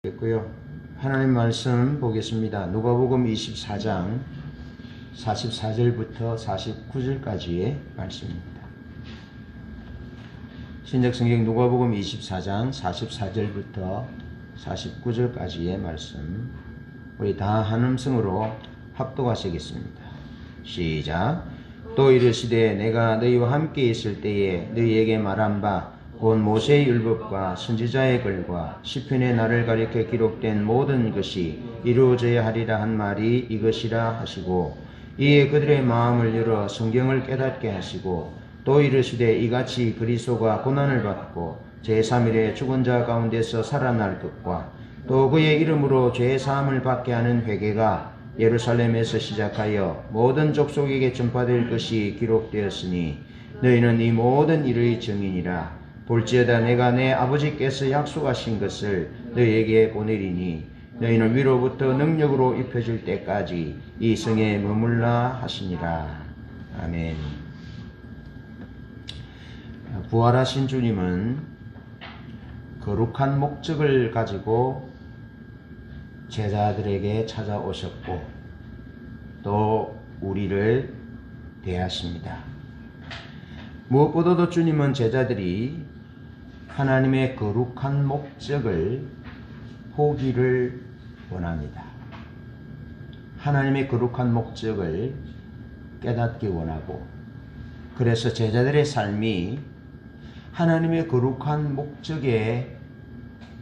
겠고요. 하나님 말씀 보겠습니다. 누가복음 24장 44절부터 49절까지의 말씀입니다. 신약성경 누가복음 24장 44절부터 49절까지의 말씀, 우리 다 한음성으로 합독하시겠습니다. 시작. 또 이르시되 내가 너희와 함께 있을 때에 너희에게 말한 바 곧 모세의 율법과 선지자의 글과 시편의 나를 가리켜 기록된 모든 것이 이루어져야 하리라 한 말이 이것이라 하시고, 이에 그들의 마음을 열어 성경을 깨닫게 하시고, 또 이르시되 이같이 그리스도가 고난을 받고 제3일에 죽은 자 가운데서 살아날 것과 또 그의 이름으로 죄 사함을 받게 하는 회개가 예루살렘에서 시작하여 모든 족속에게 전파될 것이 기록되었으니 너희는 이 모든 일의 증인이라. 볼지어다 내가 내 아버지께서 약속하신 것을 너희에게 보내리니 너희는 위로부터 능력으로 입혀질 때까지 이 성에 머물라 하시니라. 아멘. 부활하신 주님은 거룩한 목적을 가지고 제자들에게 찾아오셨고 또 우리를 대하십니다. 무엇보다도 주님은 제자들이 하나님의 거룩한 목적을 보기를 원합니다. 하나님의 거룩한 목적을 깨닫기 원하고, 그래서 제자들의 삶이 하나님의 거룩한 목적에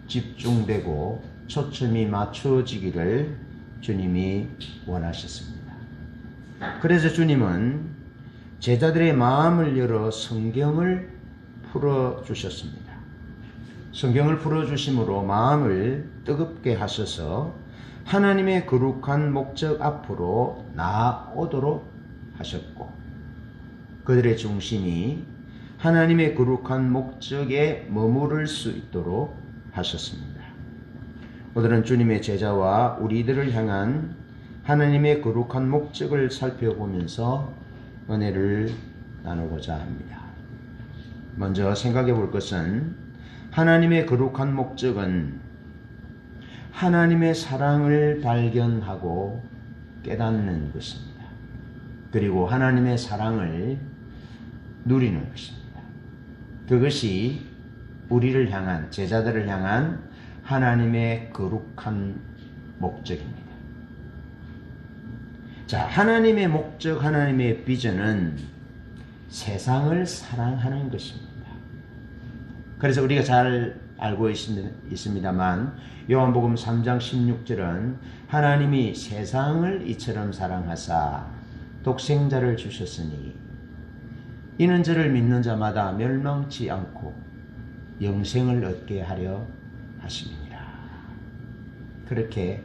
집중되고 초점이 맞춰지기를 주님이 원하셨습니다. 그래서 주님은 제자들의 마음을 열어 성경을 풀어주셨습니다. 성경을 풀어주심으로 마음을 뜨겁게 하셔서 하나님의 거룩한 목적 앞으로 나아오도록 하셨고, 그들의 중심이 하나님의 거룩한 목적에 머무를 수 있도록 하셨습니다. 오늘은 주님의 제자와 우리들을 향한 하나님의 거룩한 목적을 살펴보면서 은혜를 나누고자 합니다. 먼저 생각해 볼 것은, 하나님의 거룩한 목적은 하나님의 사랑을 발견하고 깨닫는 것입니다. 그리고 하나님의 사랑을 누리는 것입니다. 그것이 우리를 향한, 제자들을 향한 하나님의 거룩한 목적입니다. 자, 하나님의 목적, 하나님의 비전은 세상을 사랑하는 것입니다. 그래서 우리가 잘 알고 있습니다만 요한복음 3장 16절은 하나님이 세상을 이처럼 사랑하사 독생자를 주셨으니 이는 저를 믿는 자마다 멸망치 않고 영생을 얻게 하려 하심이니라. 그렇게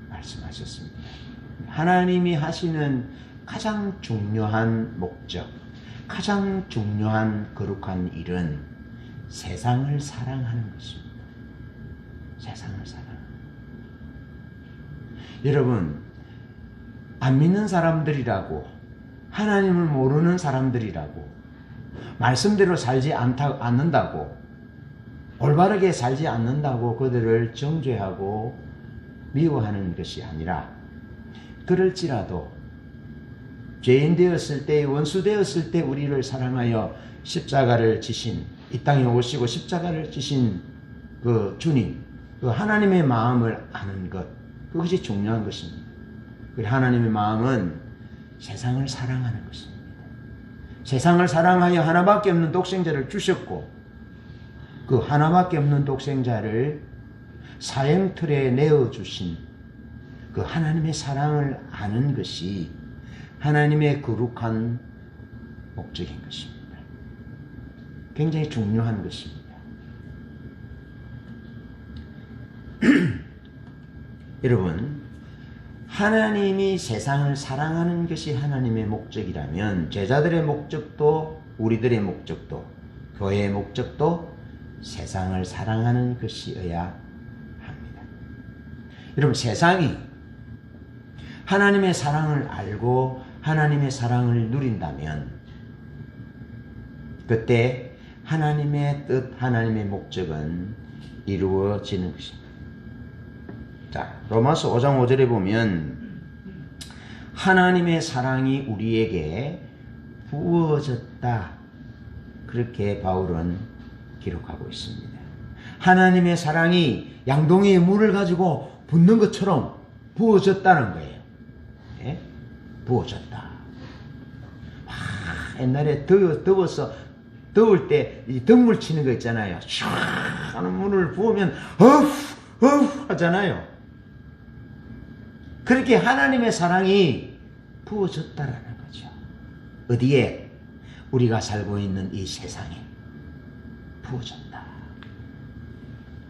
말씀하셨습니다. 하나님이 하시는 가장 중요한 목적, 가장 중요한 거룩한 일은 세상을 사랑하는 것입니다. 세상을 사랑하는. 여러분, 안 믿는 사람들이라고, 하나님을 모르는 사람들이라고, 말씀대로 살지 않는다고, 올바르게 살지 않는다고 그들을 정죄하고 미워하는 것이 아니라, 그럴지라도 죄인 되었을 때, 원수 되었을 때 우리를 사랑하여 십자가를 지신, 이 땅에 오시고 십자가를 지신 그 주님, 그 하나님의 마음을 아는 것, 그것이 중요한 것입니다. 그 하나님의 마음은 세상을 사랑하는 것입니다. 세상을 사랑하여 하나밖에 없는 독생자를 주셨고, 그 하나밖에 없는 독생자를 사형틀에 내어주신 그 하나님의 사랑을 아는 것이 하나님의 거룩한 목적인 것입니다. 굉장히 중요한 것입니다. 여러분, 하나님이 세상을 사랑하는 것이 하나님의 목적이라면 제자들의 목적도, 우리들의 목적도, 교회의 목적도 세상을 사랑하는 것이어야 합니다. 여러분, 세상이 하나님의 사랑을 알고 하나님의 사랑을 누린다면 그때 하나님의 뜻, 하나님의 목적은 이루어지는 것입니다. 자, 로마서 5장 5절에 보면 하나님의 사랑이 우리에게 부어졌다. 그렇게 바울은 기록하고 있습니다. 하나님의 사랑이 양동이에 물을 가지고 붓는 것처럼 부어졌다는 거예요. 네? 부어졌다. 옛날에 더워서 더울 때 덤물 치는 거 있잖아요. 촤 하는 물을 부으면 어후 하잖아요. 그렇게 하나님의 사랑이 부어졌다라는 거죠. 어디에? 우리가 살고 있는 이 세상에 부어졌다.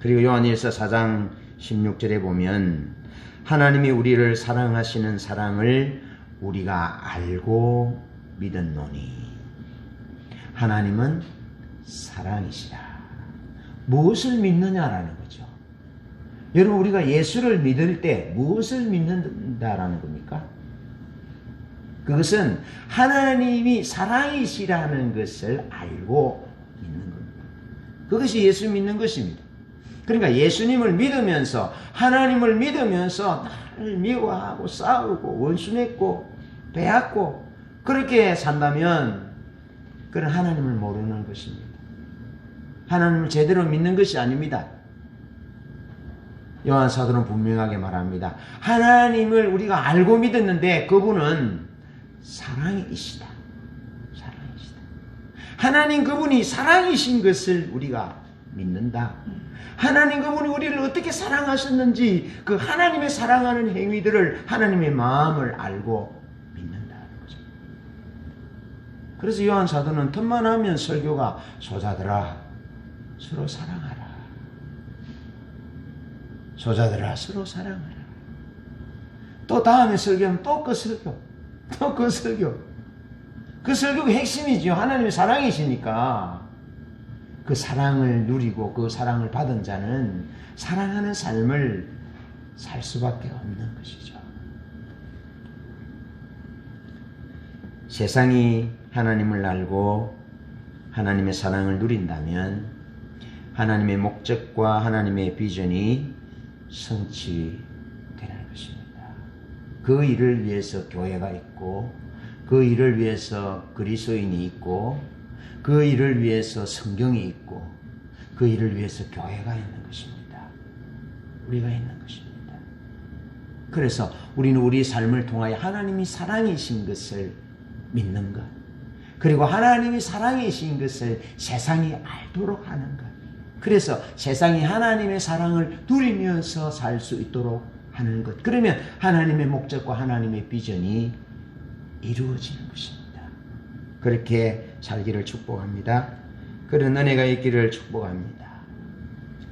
그리고 요한일서 4장 16절에 보면 하나님이 우리를 사랑하시는 사랑을 우리가 알고 믿었노니 하나님은 사랑이시라. 무엇을 믿느냐라는 거죠. 여러분, 우리가 예수를 믿을 때 무엇을 믿는다라는 겁니까? 그것은 하나님이 사랑이시라는 것을 알고 믿는 겁니다. 그것이 예수 믿는 것입니다. 그러니까 예수님을 믿으면서, 하나님을 믿으면서 나를 미워하고 싸우고 원수 맺고 빼앗고 그렇게 산다면 그건 하나님을 모르는 것입니다. 하나님을 제대로 믿는 것이 아닙니다. 요한 사도는 분명하게 말합니다. 하나님을 우리가 알고 믿었는데 그분은 사랑이시다. 사랑이시다. 하나님 그분이 사랑이신 것을 우리가 믿는다. 하나님 그분이 우리를 어떻게 사랑하셨는지 그 하나님의 사랑하는 행위들을 하나님의 마음을 알고 믿는다는 거죠. 그래서 요한 사도는 틈만 하면 설교가 소자들아 서로 사랑하라. 소자들아 서로 사랑하라. 또 다음에 설교하면 또 그 설교. 또 그 설교. 그 설교가 핵심이죠. 하나님의 사랑이시니까. 그 사랑을 누리고 그 사랑을 받은 자는 사랑하는 삶을 살 수밖에 없는 것이죠. 세상이 하나님을 알고 하나님의 사랑을 누린다면 하나님의 목적과 하나님의 비전이 성취되는 것입니다. 그 일을 위해서 교회가 있고 그 일을 위해서 그리스도인이 있고 그 일을 위해서 성경이 있고 그 일을 위해서 교회가 있는 것입니다. 우리가 있는 것입니다. 그래서 우리는 우리 삶을 통하여 하나님이 사랑이신 것을 믿는 것, 그리고 하나님이 사랑이신 것을 세상이 알도록 하는 것, 그래서 세상이 하나님의 사랑을 누리면서 살 수 있도록 하는 것, 그러면 하나님의 목적과 하나님의 비전이 이루어지는 것입니다. 그렇게 살기를 축복합니다. 그런 은혜가 있기를 축복합니다.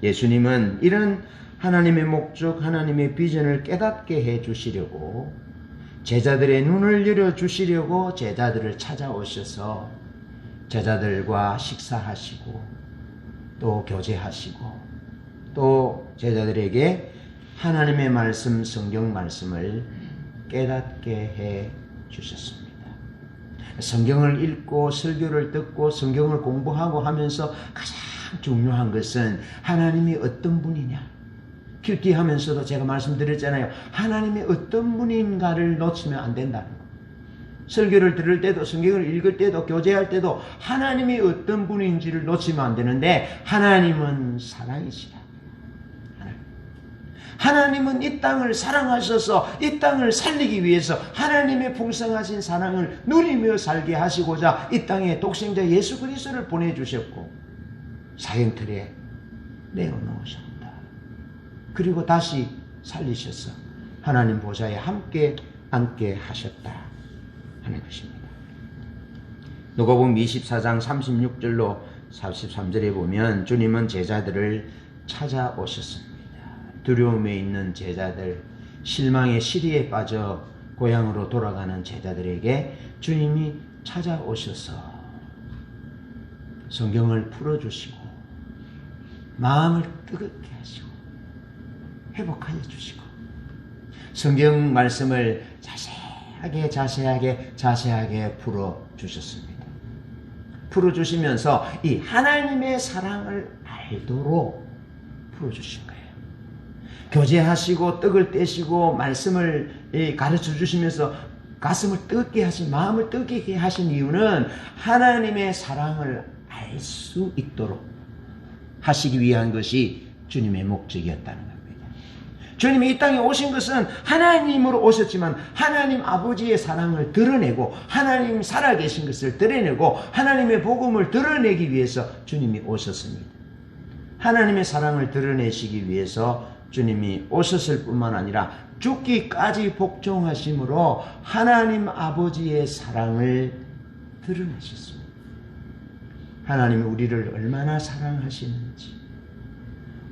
예수님은 이런 하나님의 목적, 하나님의 비전을 깨닫게 해주시려고 제자들의 눈을 열어주시려고 제자들을 찾아오셔서 제자들과 식사하시고 또 교제하시고 또 제자들에게 하나님의 말씀, 성경 말씀을 깨닫게 해 주셨습니다. 성경을 읽고 설교를 듣고 성경을 공부하고 하면서 가장 중요한 것은 하나님이 어떤 분이냐. 큐티 하면서도 제가 말씀드렸잖아요. 하나님이 어떤 분인가를 놓치면 안 된다는 거. 설교를 들을 때도 성경을 읽을 때도 교제할 때도 하나님이 어떤 분인지를 놓치면 안 되는데 하나님은 사랑이시다. 하나님은 이 땅을 사랑하셔서 이 땅을 살리기 위해서 하나님의 풍성하신 사랑을 누리며 살게 하시고자 이 땅에 독생자 예수 그리스도를 보내주셨고 사형틀에 내어놓으셨다. 그리고 다시 살리셔서 하나님 보좌에 함께 앉게 하셨다 하는 것입니다. 누가복음 24장 36절로 43절에 보면 주님은 제자들을 찾아오셨습니다. 두려움에 있는 제자들, 실망의 시리에 빠져 고향으로 돌아가는 제자들에게 주님이 찾아오셔서 성경을 풀어주시고 마음을 뜨겁게 하시고 회복하여 주시고 성경 말씀을 자세하게 풀어주셨습니다. 풀어주시면서 이 하나님의 사랑을 알도록 풀어주신 거예요. 교제하시고 떡을 떼시고 말씀을 가르쳐 주시면서 가슴을 뜨겁게 하신, 마음을 뜨겁게 하신 이유는 하나님의 사랑을 알 수 있도록 하시기 위한 것이 주님의 목적이었다는 겁니다. 주님이 이 땅에 오신 것은 하나님으로 오셨지만 하나님 아버지의 사랑을 드러내고 하나님 살아계신 것을 드러내고 하나님의 복음을 드러내기 위해서 주님이 오셨습니다. 하나님의 사랑을 드러내시기 위해서 주님이 오셨을 뿐만 아니라 죽기까지 복종하심으로 하나님 아버지의 사랑을 드러내셨습니다. 하나님이 우리를 얼마나 사랑하시는지,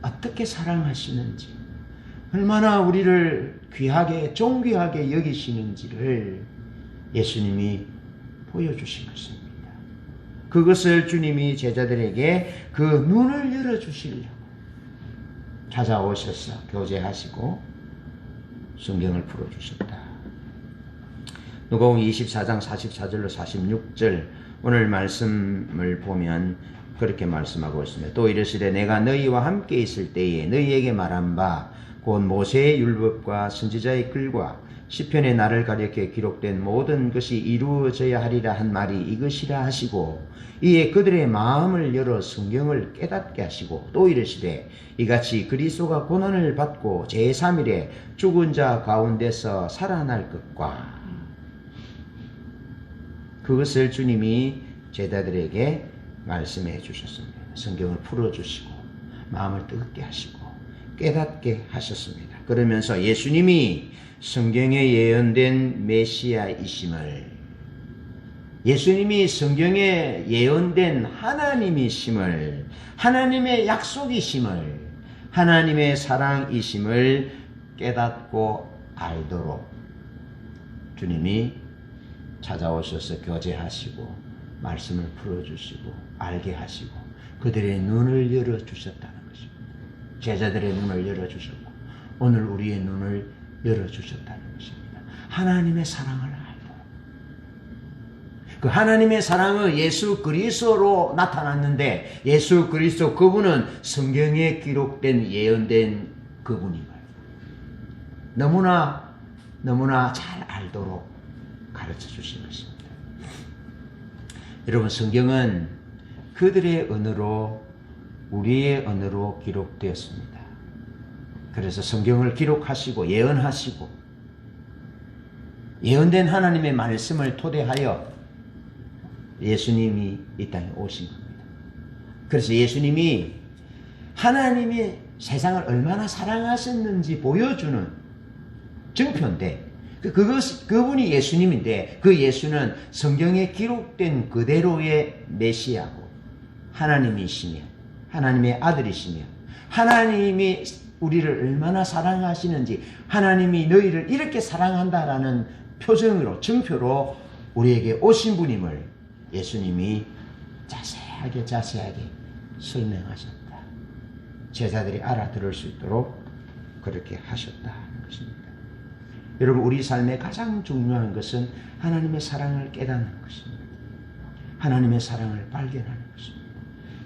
어떻게 사랑하시는지, 얼마나 우리를 귀하게 존귀하게 여기시는지를 예수님이 보여주신 것입니다. 그것을 주님이 제자들에게 그 눈을 열어주시려고 찾아오셔서 교제하시고 성경을 풀어주셨다. 누가복음 24장 44절로 46절 오늘 말씀을 보면 그렇게 말씀하고 있습니다. 또 이르시되 내가 너희와 함께 있을 때에 너희에게 말한 바 곧 모세의 율법과 선지자의 글과 시편의 나를 가리켜 기록된 모든 것이 이루어져야 하리라 한 말이 이것이라 하시고 이에 그들의 마음을 열어 성경을 깨닫게 하시고 또 이르시되 이같이 그리스도가 고난을 받고 제3일에 죽은 자 가운데서 살아날 것과 그것을 주님이 제자들에게 말씀해 주셨습니다. 성경을 풀어주시고 마음을 뜨겁게 하시고 깨닫게 하셨습니다. 그러면서 예수님이 성경에 예언된 메시아이심을, 예수님이 성경에 예언된 하나님이심을, 하나님의 약속이심을, 하나님의 사랑이심을 깨닫고 알도록 주님이 찾아오셔서 교제하시고 말씀을 풀어주시고 알게 하시고 그들의 눈을 열어주셨다는 것입니다. 제자들의 눈을 열어주셨고 오늘 우리의 눈을 열어주셨다는 것입니다. 하나님의 사랑을 알도록. 그 하나님의 사랑은 예수 그리스도로 나타났는데 예수 그리스도 그분은 성경에 기록된 예언된 그분임을 너무나 잘 알도록 가르쳐 주신 것입니다. 여러분, 성경은 그들의 언어로 우리의 언어로 기록되었습니다. 그래서 성경을 기록하시고 예언하시고 예언된 하나님의 말씀을 토대하여 예수님이 이 땅에 오신 겁니다. 그래서 예수님이 하나님이 세상을 얼마나 사랑하셨는지 보여주는 증표인데 그분이 예수님인데 그 예수는 성경에 기록된 그대로의 메시아고 하나님이시며 하나님의 아들이시며 하나님이 우리를 얼마나 사랑하시는지 하나님이 너희를 이렇게 사랑한다라는 표정으로 증표로 우리에게 오신 분임을 예수님이 자세하게 설명하셨다. 제자들이 알아들을 수 있도록 그렇게 하셨다는 것입니다. 여러분, 우리 삶의 가장 중요한 것은 하나님의 사랑을 깨닫는 것입니다. 하나님의 사랑을 발견하는 것입니다.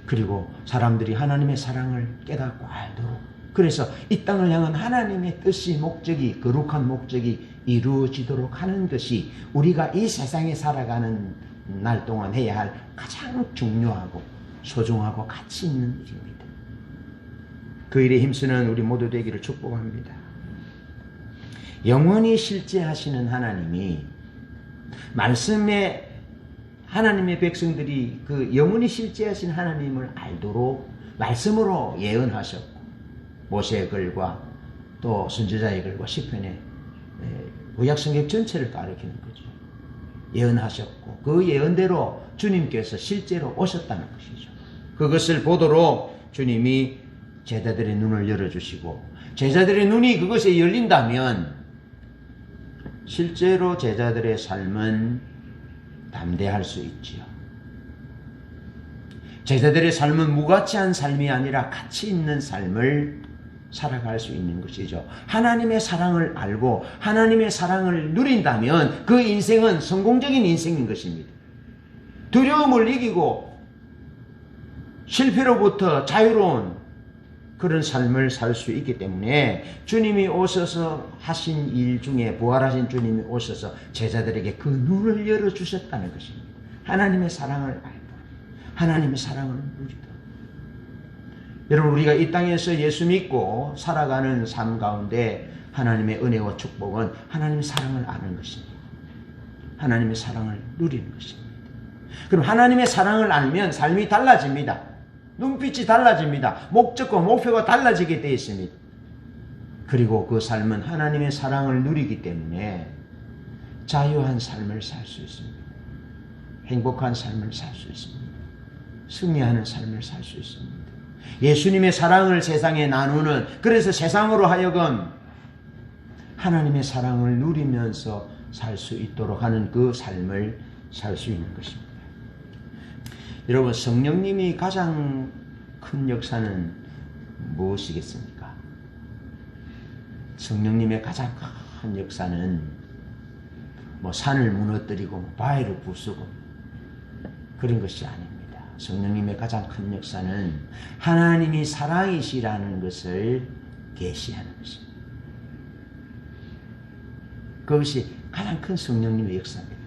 그리고 사람들이 하나님의 사랑을 깨닫고 알도록 그래서 이 땅을 향한 하나님의 뜻이 목적이 거룩한 목적이 이루어지도록 하는 것이 우리가 이 세상에 살아가는 날 동안 해야 할 가장 중요하고 소중하고 가치 있는 일입니다. 그 일에 힘쓰는 우리 모두 되기를 축복합니다. 영원히 실제하시는 하나님이 말씀에 하나님의 백성들이 그 영원히 실제하신 하나님을 알도록 말씀으로 예언하셨고 모세의 글과 또 선지자의 글과 시편의 구약성경 전체를 가리키는 거죠. 예언하셨고 그 예언대로 주님께서 실제로 오셨다는 것이죠. 그것을 보도록 주님이 제자들의 눈을 열어주시고 제자들의 눈이 그것에 열린다면 실제로 제자들의 삶은 담대할 수 있지요. 제자들의 삶은 무가치한 삶이 아니라 가치 있는 삶을 살아갈 수 있는 것이죠. 하나님의 사랑을 알고 하나님의 사랑을 누린다면 그 인생은 성공적인 인생인 것입니다. 두려움을 이기고 실패로부터 자유로운 그런 삶을 살 수 있기 때문에 주님이 오셔서 하신 일 중에 부활하신 주님이 오셔서 제자들에게 그 눈을 열어주셨다는 것입니다. 하나님의 사랑을 알고 하나님의 사랑을 누리다. 여러분, 우리가 이 땅에서 예수 믿고 살아가는 삶 가운데 하나님의 은혜와 축복은 하나님의 사랑을 아는 것입니다. 하나님의 사랑을 누리는 것입니다. 그럼 하나님의 사랑을 알면 삶이 달라집니다. 눈빛이 달라집니다. 목적과 목표가 달라지게 되어 있습니다. 그리고 그 삶은 하나님의 사랑을 누리기 때문에 자유한 삶을 살 수 있습니다. 행복한 삶을 살 수 있습니다. 승리하는 삶을 살 수 있습니다. 예수님의 사랑을 세상에 나누는, 그래서 세상으로 하여금 하나님의 사랑을 누리면서 살 수 있도록 하는 그 삶을 살 수 있는 것입니다. 여러분, 성령님이 가장 큰 역사는 무엇이겠습니까? 성령님의 가장 큰 역사는 산을 무너뜨리고 바위를 부수고 그런 것이 아닙니다. 성령님의 가장 큰 역사는 하나님이 사랑이시라는 것을 계시하는 것입니다. 그것이 가장 큰 성령님의 역사입니다.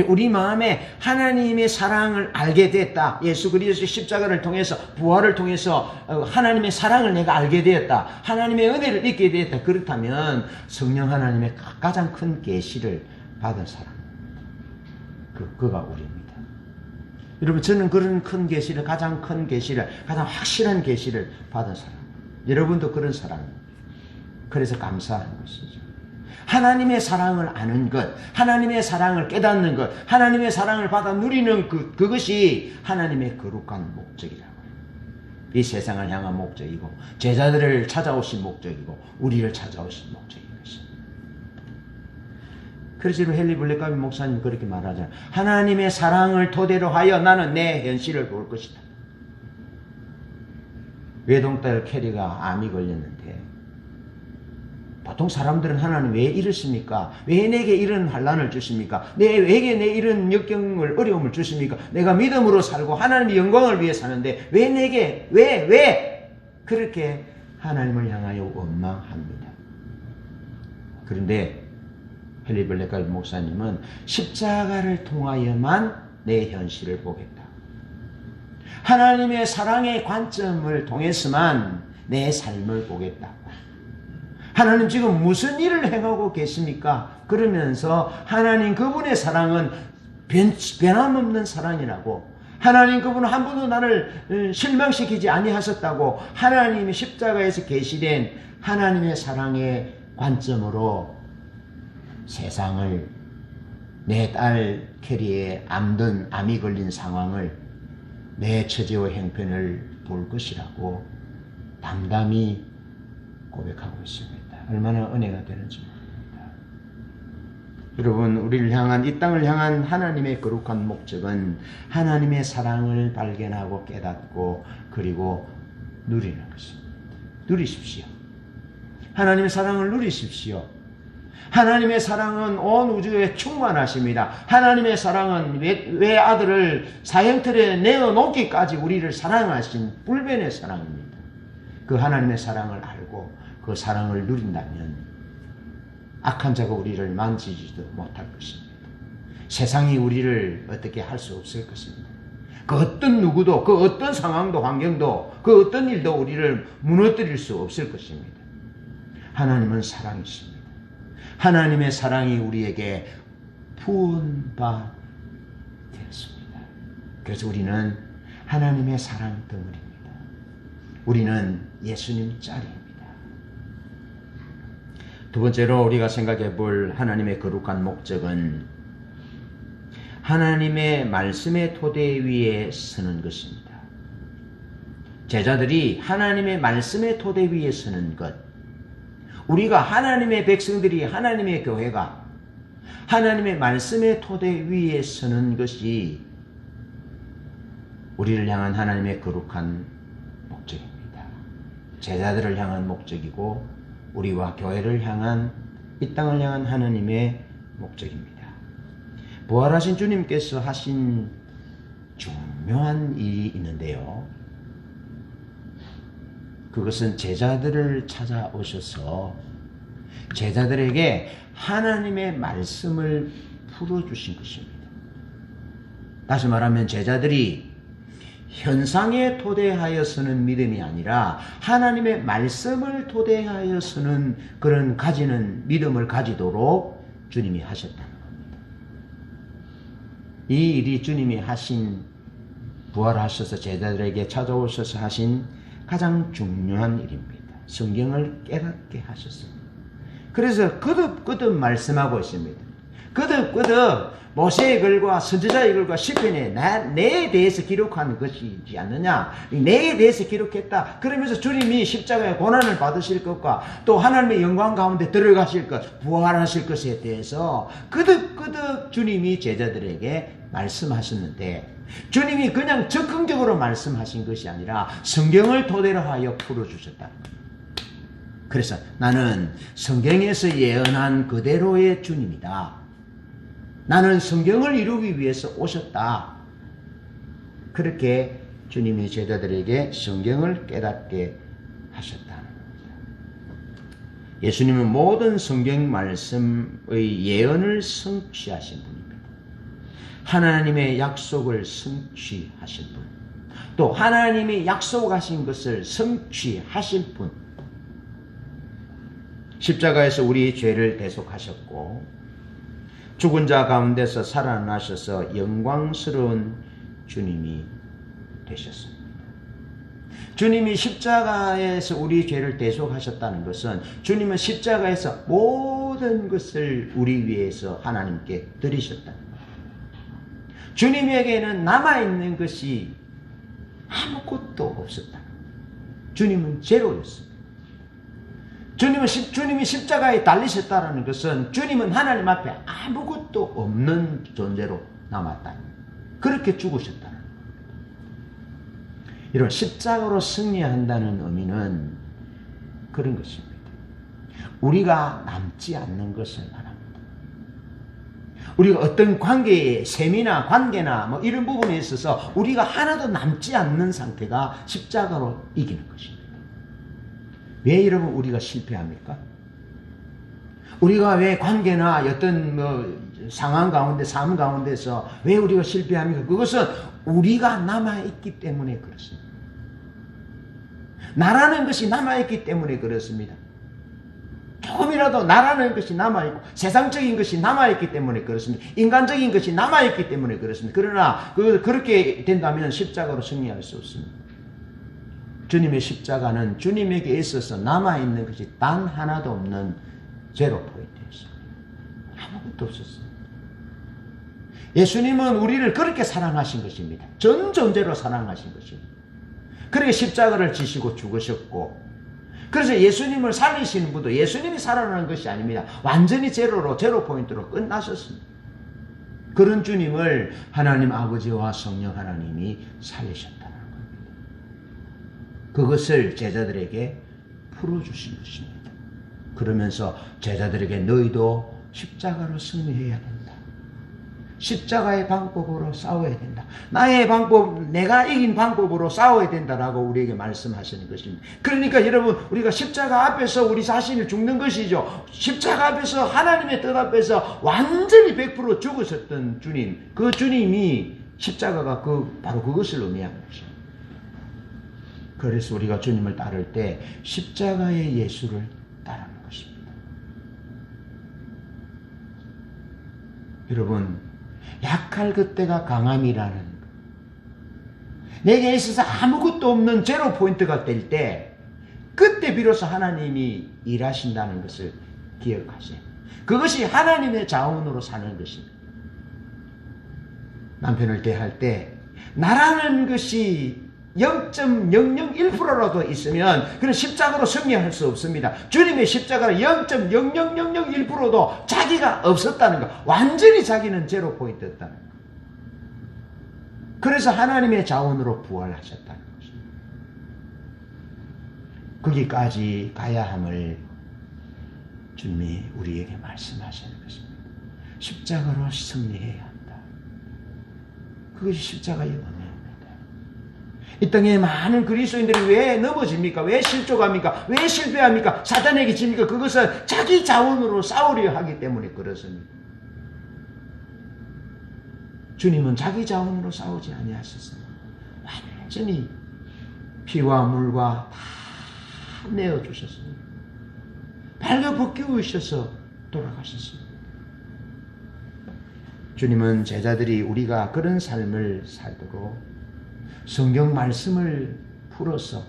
우리 마음에 하나님의 사랑을 알게 됐다. 예수 그리스도의 십자가를 통해서, 부활을 통해서 하나님의 사랑을 내가 알게 되었다. 하나님의 은혜를 잊게 되었다. 그렇다면 성령 하나님의 가장 큰 계시를 받은 사람, 그가 우리입니다. 여러분, 저는 그런 큰 계시를, 가장 큰 계시를, 가장 확실한 계시를 받은 사람, 여러분도 그런 사람입니다. 그래서 감사한 것이죠. 하나님의 사랑을 아는 것, 하나님의 사랑을 깨닫는 것, 하나님의 사랑을 받아 누리는 그것이 하나님의 거룩한 목적이라고요. 이 세상을 향한 목적이고, 제자들을 찾아오신 목적이고, 우리를 찾아오신 목적인 것입니다. 그래서 헨리 블랙가비 목사님 그렇게 말하잖아요. 하나님의 사랑을 토대로 하여 나는 내 현실을 볼 것이다. 외동딸 캐리가 암이 걸렸는데, 보통 사람들은 하나님 왜 이러십니까? 왜 내게 이런 환난을 주십니까? 왜 내게 이런 역경을, 어려움을 주십니까? 내가 믿음으로 살고 하나님의 영광을 위해 사는데 왜 내게, 왜 그렇게 하나님을 향하여 원망합니다. 그런데 헨리 블랙가비 목사님은 십자가를 통하여만 내 현실을 보겠다. 하나님의 사랑의 관점을 통해서만 내 삶을 보겠다. 하나님 지금 무슨 일을 행하고 계십니까? 그러면서 하나님 그분의 사랑은 변함없는 사랑이라고, 하나님 그분은 한 번도 나를 실망시키지 아니하셨다고, 하나님이 십자가에서 계시된 하나님의 사랑의 관점으로 세상을, 내 딸 캐리의 암이 걸린 상황을, 내 처지와 형편을 볼 것이라고 담담히 고백하고 있습니다. 얼마나 은혜가 되는지 모릅니다. 여러분, 우리를 향한, 이 땅을 향한 하나님의 거룩한 목적은 하나님의 사랑을 발견하고 깨닫고 그리고 누리는 것입니다. 누리십시오. 하나님의 사랑을 누리십시오. 하나님의 사랑은 온 우주에 충만하십니다. 하나님의 사랑은 왜 아들을 사형틀에 내어놓기까지 우리를 사랑하신 불변의 사랑입니다. 그 하나님의 사랑을 알고 그 사랑을 누린다면 악한 자가 우리를 만지지도 못할 것입니다. 세상이 우리를 어떻게 할 수 없을 것입니다. 그 어떤 누구도, 그 어떤 상황도, 환경도, 그 어떤 일도 우리를 무너뜨릴 수 없을 것입니다. 하나님은 사랑이십니다. 하나님의 사랑이 우리에게 부은 바 되었습니다. 그래서 우리는 하나님의 사랑 덩어리입니다. 우리는 예수님 짤입니다. 두 번째로 우리가 생각해 볼 하나님의 거룩한 목적은 하나님의 말씀의 토대 위에 서는 것입니다. 제자들이 하나님의 말씀의 토대 위에 서는 것, 우리가 하나님의 백성들이, 하나님의 교회가 하나님의 말씀의 토대 위에 서는 것이 우리를 향한 하나님의 거룩한 목적입니다. 제자들을 향한 목적이고 우리와 교회를 향한, 이 땅을 향한 하나님의 목적입니다. 부활하신 주님께서 하신 중요한 일이 있는데요. 그것은 제자들을 찾아오셔서 제자들에게 하나님의 말씀을 풀어주신 것입니다. 다시 말하면 제자들이 현상에 토대하여서는 믿음이 아니라 하나님의 말씀을 토대하여서는 그런 가지는 믿음을 가지도록 주님이 하셨다는 겁니다. 이 일이 주님이 하신 부활하셔서 제자들에게 찾아오셔서 하신 가장 중요한 일입니다. 성경을 깨닫게 하셨습니다. 그래서 거듭거듭 말씀하고 있습니다. 거듭거듭 모세의 글과 선지자의 글과 시편에 내에 대해서 기록한 것이지 않느냐, 내에 대해서 기록했다. 그러면서 주님이 십자가의 고난을 받으실 것과 또 하나님의 영광 가운데 들어가실 것, 부활하실 것에 대해서 거듭거듭 주님이 제자들에게 말씀하셨는데, 주님이 그냥 적극적으로 말씀하신 것이 아니라 성경을 토대로 하여 풀어주셨다. 그래서 나는 성경에서 예언한 그대로의 주님이다. 나는 성경을 이루기 위해서 오셨다. 그렇게 주님이 제자들에게 성경을 깨닫게 하셨다는 겁니다. 예수님은 모든 성경 말씀의 예언을 성취하신 분입니다. 하나님의 약속을 성취하신 분, 또 하나님이 약속하신 것을 성취하실 분, 십자가에서 우리 죄를 대속하셨고 죽은 자 가운데서 살아나셔서 영광스러운 주님이 되셨습니다. 주님이 십자가에서 우리 죄를 대속하셨다는 것은 주님은 십자가에서 모든 것을 우리 위해서 하나님께 드리셨다는 겁니다. 주님에게는 남아있는 것이 아무것도 없었다. 주님은 제로였습니다. 주님이 십자가에 달리셨다는 것은 주님은 하나님 앞에 아무것도 없는 존재로 남았다. 그렇게 죽으셨다는 겁니다. 이런 십자가로 승리한다는 의미는 그런 것입니다. 우리가 남지 않는 것을 말합니다. 우리가 어떤 관계에, 셈이나 관계나 뭐 이런 부분에 있어서 우리가 하나도 남지 않는 상태가 십자가로 이기는 것입니다. 왜 여러분 우리가 실패합니까? 우리가 왜 관계나 어떤 상황 가운데, 삶 가운데서 왜 우리가 실패합니까? 그것은 우리가 남아있기 때문에 그렇습니다. 나라는 것이 남아있기 때문에 그렇습니다. 조금이라도 나라는 것이 남아있고 세상적인 것이 남아있기 때문에 그렇습니다. 인간적인 것이 남아있기 때문에 그렇습니다. 그러나 그렇게 된다면 십자가로 승리할 수 없습니다. 주님의 십자가는 주님에게 있어서 남아있는 것이 단 하나도 없는 제로 포인트였습니다. 아무것도 없었습니다. 예수님은 우리를 그렇게 사랑하신 것입니다. 전 존재로 사랑하신 것입니다. 그렇게 십자가를 지시고 죽으셨고, 그래서 예수님을 살리시는 분도 예수님이 살아나는 것이 아닙니다. 완전히 제로 포인트로 끝나셨습니다. 그런 주님을 하나님 아버지와 성령 하나님이 살리셨다는 겁니다. 그것을 제자들에게 풀어주신 것입니다. 그러면서 제자들에게 너희도 십자가로 승리해야 된다. 십자가의 방법으로 싸워야 된다. 나의 방법, 내가 이긴 방법으로 싸워야 된다라고 우리에게 말씀하시는 것입니다. 그러니까 여러분, 우리가 십자가 앞에서 우리 자신을 죽는 것이죠. 십자가 앞에서 하나님의 뜻 앞에서 완전히 100% 죽으셨던 주님, 그 주님이 십자가가 바로 그것을 의미하는 것입니다. 그래서 우리가 주님을 따를 때 십자가의 예수를 따르는 것입니다. 여러분, 약할 그때가 강함이라는 것. 내게 있어서 아무것도 없는 제로 포인트가 될 때 그때 비로소 하나님이 일하신다는 것을 기억하세요. 그것이 하나님의 자원으로 사는 것입니다. 남편을 대할 때 나라는 것이 0.001%라도 있으면 그는 십자가로 승리할 수 없습니다. 주님의 십자가가 0.00001%도 자기가 없었다는 것, 완전히 자기는 제로 포인트였다는 것. 그래서 하나님의 자원으로 부활하셨다는 것입니다. 거기까지 가야 함을 주님이 우리에게 말씀하시는 것입니다. 십자가로 승리해야 한다. 그것이 십자가의 의미입니다. 이 땅에 많은 그리스도인들이 왜 넘어집니까? 왜 실족합니까? 왜 실패합니까? 사단에게 집니까? 그것은 자기 자원으로 싸우려 하기 때문에 그렇습니다. 주님은 자기 자원으로 싸우지 아니하셨습니다. 완전히 피와 물과 다 내어주셨습니다. 발가벗기우셔서 돌아가셨습니다. 주님은 제자들이 우리가 그런 삶을 살도록 성경 말씀을 풀어서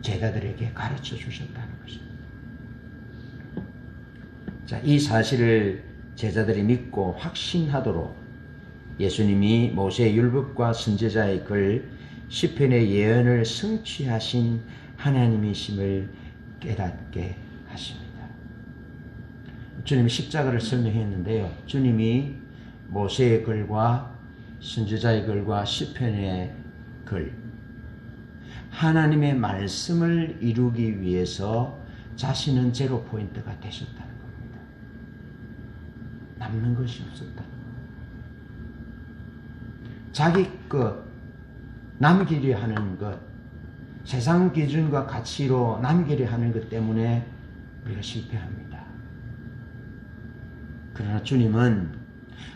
제자들에게 가르쳐 주셨다는 것입니다. 자, 이 사실을 제자들이 믿고 확신하도록 예수님이 모세의 율법과 선지자의 글 시편의 예언을 성취하신 하나님이심을 깨닫게 하십니다. 주님이 십자가를 설명했는데요. 주님이 모세의 글과 선지자의 글과 시편의 글, 하나님의 말씀을 이루기 위해서 자신은 제로 포인트가 되셨다는 겁니다. 남는 것이 없었다는 겁니다. 자기 것, 남기려 하는 것, 세상 기준과 가치로 남기려 하는 것 때문에 우리가 실패합니다. 그러나 주님은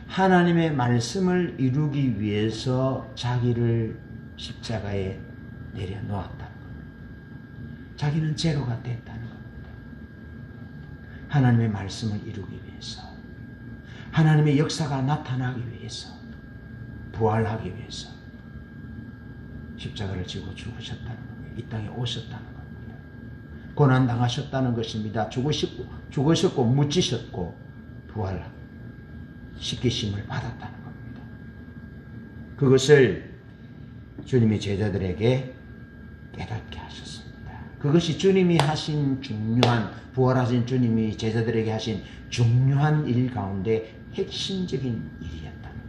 하나님의 말씀을 이루기 위해서 자기를 십자가에 내려놓았다는 겁니다. 자기는 제로가 됐다는 겁니다. 하나님의 말씀을 이루기 위해서, 하나님의 역사가 나타나기 위해서, 부활하기 위해서 십자가를 지고 죽으셨다는 겁니다. 이 땅에 오셨다는 겁니다. 고난당하셨다는 것입니다. 죽으셨고 묻히셨고 부활시키심을 받았다는 겁니다. 그것을 주님이 제자들에게 깨닫게 하셨습니다. 그것이 주님이 하신 중요한, 부활하신 주님이 제자들에게 하신 중요한 일 가운데 핵심적인 일이었다는 겁니다.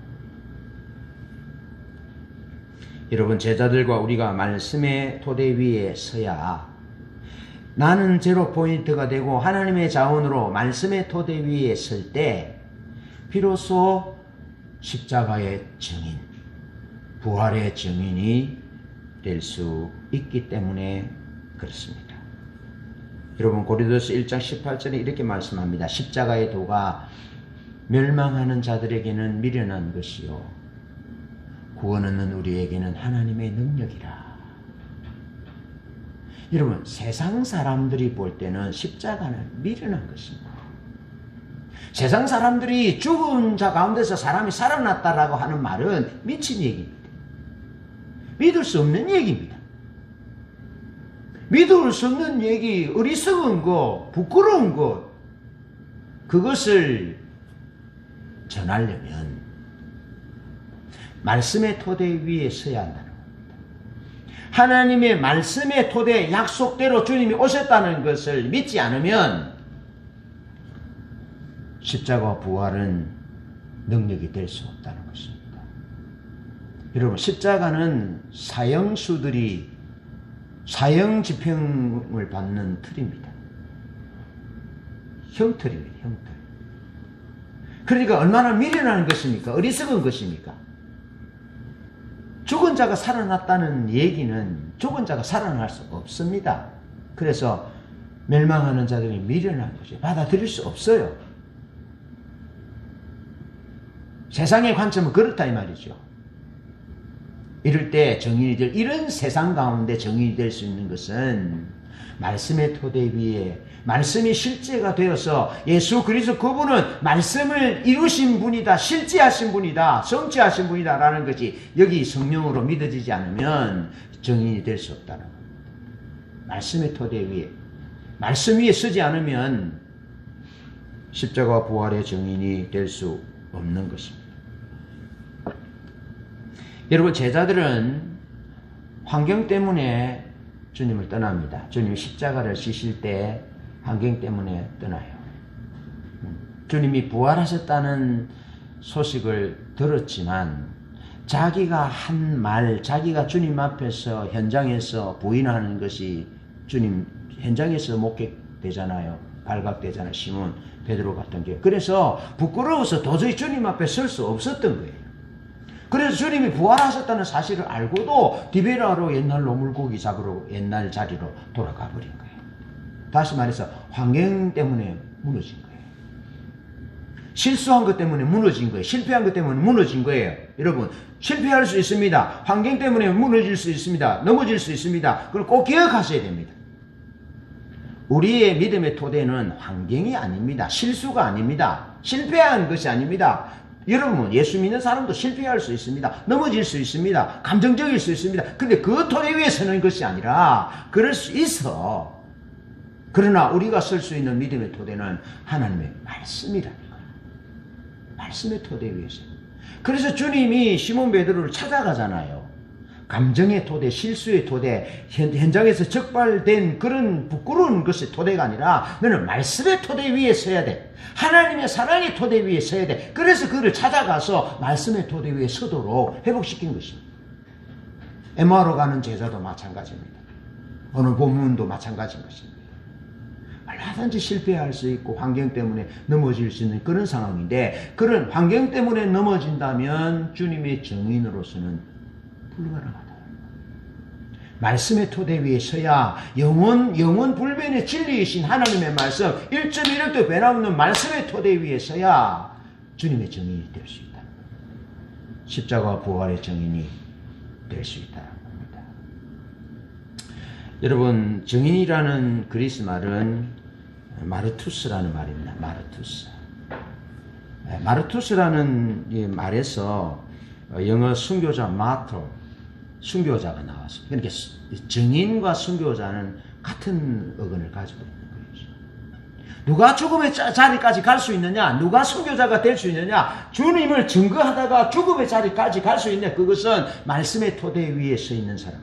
여러분, 제자들과 우리가 말씀의 토대 위에 서야 나는 제로 포인트가 되고 하나님의 자원으로 말씀의 토대 위에 설 때 비로소 십자가의 증인, 부활의 증인이 될 수 있기 때문에 그렇습니다. 여러분, 고린도서 1장 18절에 이렇게 말씀합니다. 십자가의 도가 멸망하는 자들에게는 미련한 것이요 구원 얻는 우리에게는 하나님의 능력이라. 여러분, 세상 사람들이 볼 때는 십자가는 미련한 것입니다. 세상 사람들이 죽은 자 가운데서 사람이 살아났다라고 하는 말은 미친 얘기입니다. 믿을 수 없는 얘기입니다. 믿을 수 없는 얘기, 어리석은 것, 부끄러운 것, 그것을 전하려면 말씀의 토대 위에 서야 한다는 겁니다. 하나님의 말씀의 토대, 약속대로 주님이 오셨다는 것을 믿지 않으면 십자가와 부활은 능력이 될 수 없다는 것입니다. 여러분, 십자가는 사형수들이 사형집행을 받는 틀입니다. 형틀입니다. 형틀. 그러니까 얼마나 미련한 것입니까? 어리석은 것입니까? 죽은 자가 살아났다는 얘기는 죽은 자가 살아날 수 없습니다. 그래서 멸망하는 자들이 미련한 것이 받아들일 수 없어요. 세상의 관점은 그렇다 이 말이죠. 이럴 때 정인이 될, 이런 세상 가운데 정인이 될 수 있는 것은 말씀의 토대 위에 말씀이 실제가 되어서 예수 그리스도 그분은 말씀을 이루신 분이다, 실제하신 분이다, 성취하신 분이다 라는 것이 여기 성령으로 믿어지지 않으면 정인이 될 수 없다는 겁니다. 말씀의 토대 위에, 말씀 위에 서지 않으면 십자가와 부활의 정인이 될 수 없는 것입니다. 여러분, 제자들은 환경 때문에 주님을 떠납니다. 주님이 십자가를 지실 때 환경 때문에 떠나요. 주님이 부활하셨다는 소식을 들었지만 자기가 한 말, 자기가 주님 앞에서 현장에서 부인하는 것이 주님 현장에서 목격되잖아요. 발각되잖아요. 시몬, 베드로 같은 게. 그래서 부끄러워서 도저히 주님 앞에 설 수 없었던 거예요. 그래서 주님이 부활하셨다는 사실을 알고도 디베라로 옛날 노물고기 잡으러 옛날 자리로 돌아가 버린 거예요. 다시 말해서 환경 때문에 무너진 거예요. 실수한 것 때문에 무너진 거예요. 실패한 것 때문에 무너진 거예요. 여러분, 실패할 수 있습니다. 환경 때문에 무너질 수 있습니다. 넘어질 수 있습니다. 그걸 꼭 기억하셔야 됩니다. 우리의 믿음의 토대는 환경이 아닙니다. 실수가 아닙니다. 실패한 것이 아닙니다. 여러분, 예수 믿는 사람도 실패할 수 있습니다. 넘어질 수 있습니다. 감정적일 수 있습니다. 근데 그 토대 위에 서는 것이 아니라 그럴 수 있어. 그러나 우리가 설 수 있는 믿음의 토대는 하나님의 말씀이라는 거예요. 말씀의 토대 위에서. 그래서 주님이 시몬 베드로를 찾아가잖아요. 감정의 토대, 실수의 토대, 현장에서 적발된 그런 부끄러운 것의 토대가 아니라 너는 말씀의 토대 위에 서야 돼. 하나님의 사랑의 토대 위에 서야 돼. 그래서 그를 찾아가서 말씀의 토대 위에 서도록 회복시킨 것입니다. 에마오로 가는 제자도 마찬가지입니다. 오늘 본문도 마찬가지인 것입니다. 얼마든지 실패할 수 있고 환경 때문에 넘어질 수 있는 그런 상황인데, 그런 환경 때문에 넘어진다면 주님의 증인으로서는 불가능하다. 말씀의 토대 위에 서야 영원 불변의 진리이신 하나님의 말씀 1.1도 변함없는 말씀의 토대 위에 서야 주님의 증인이 될 수 있다. 십자가와 부활의 증인이 될 수 있다는 겁니다. 여러분, 증인이라는 그리스 말은 마르투스라는 말입니다. 마르투스라는 이 말에서 영어 순교자 마터, 순교자가 나왔습니다. 그러니까 증인과 순교자는 같은 어근을 가지고 있는 거예요. 누가 죽음의 자리까지 갈 수 있느냐? 누가 순교자가 될 수 있느냐? 주님을 증거하다가 죽음의 자리까지 갈 수 있느냐? 그것은 말씀의 토대 위에 서 있는 사람.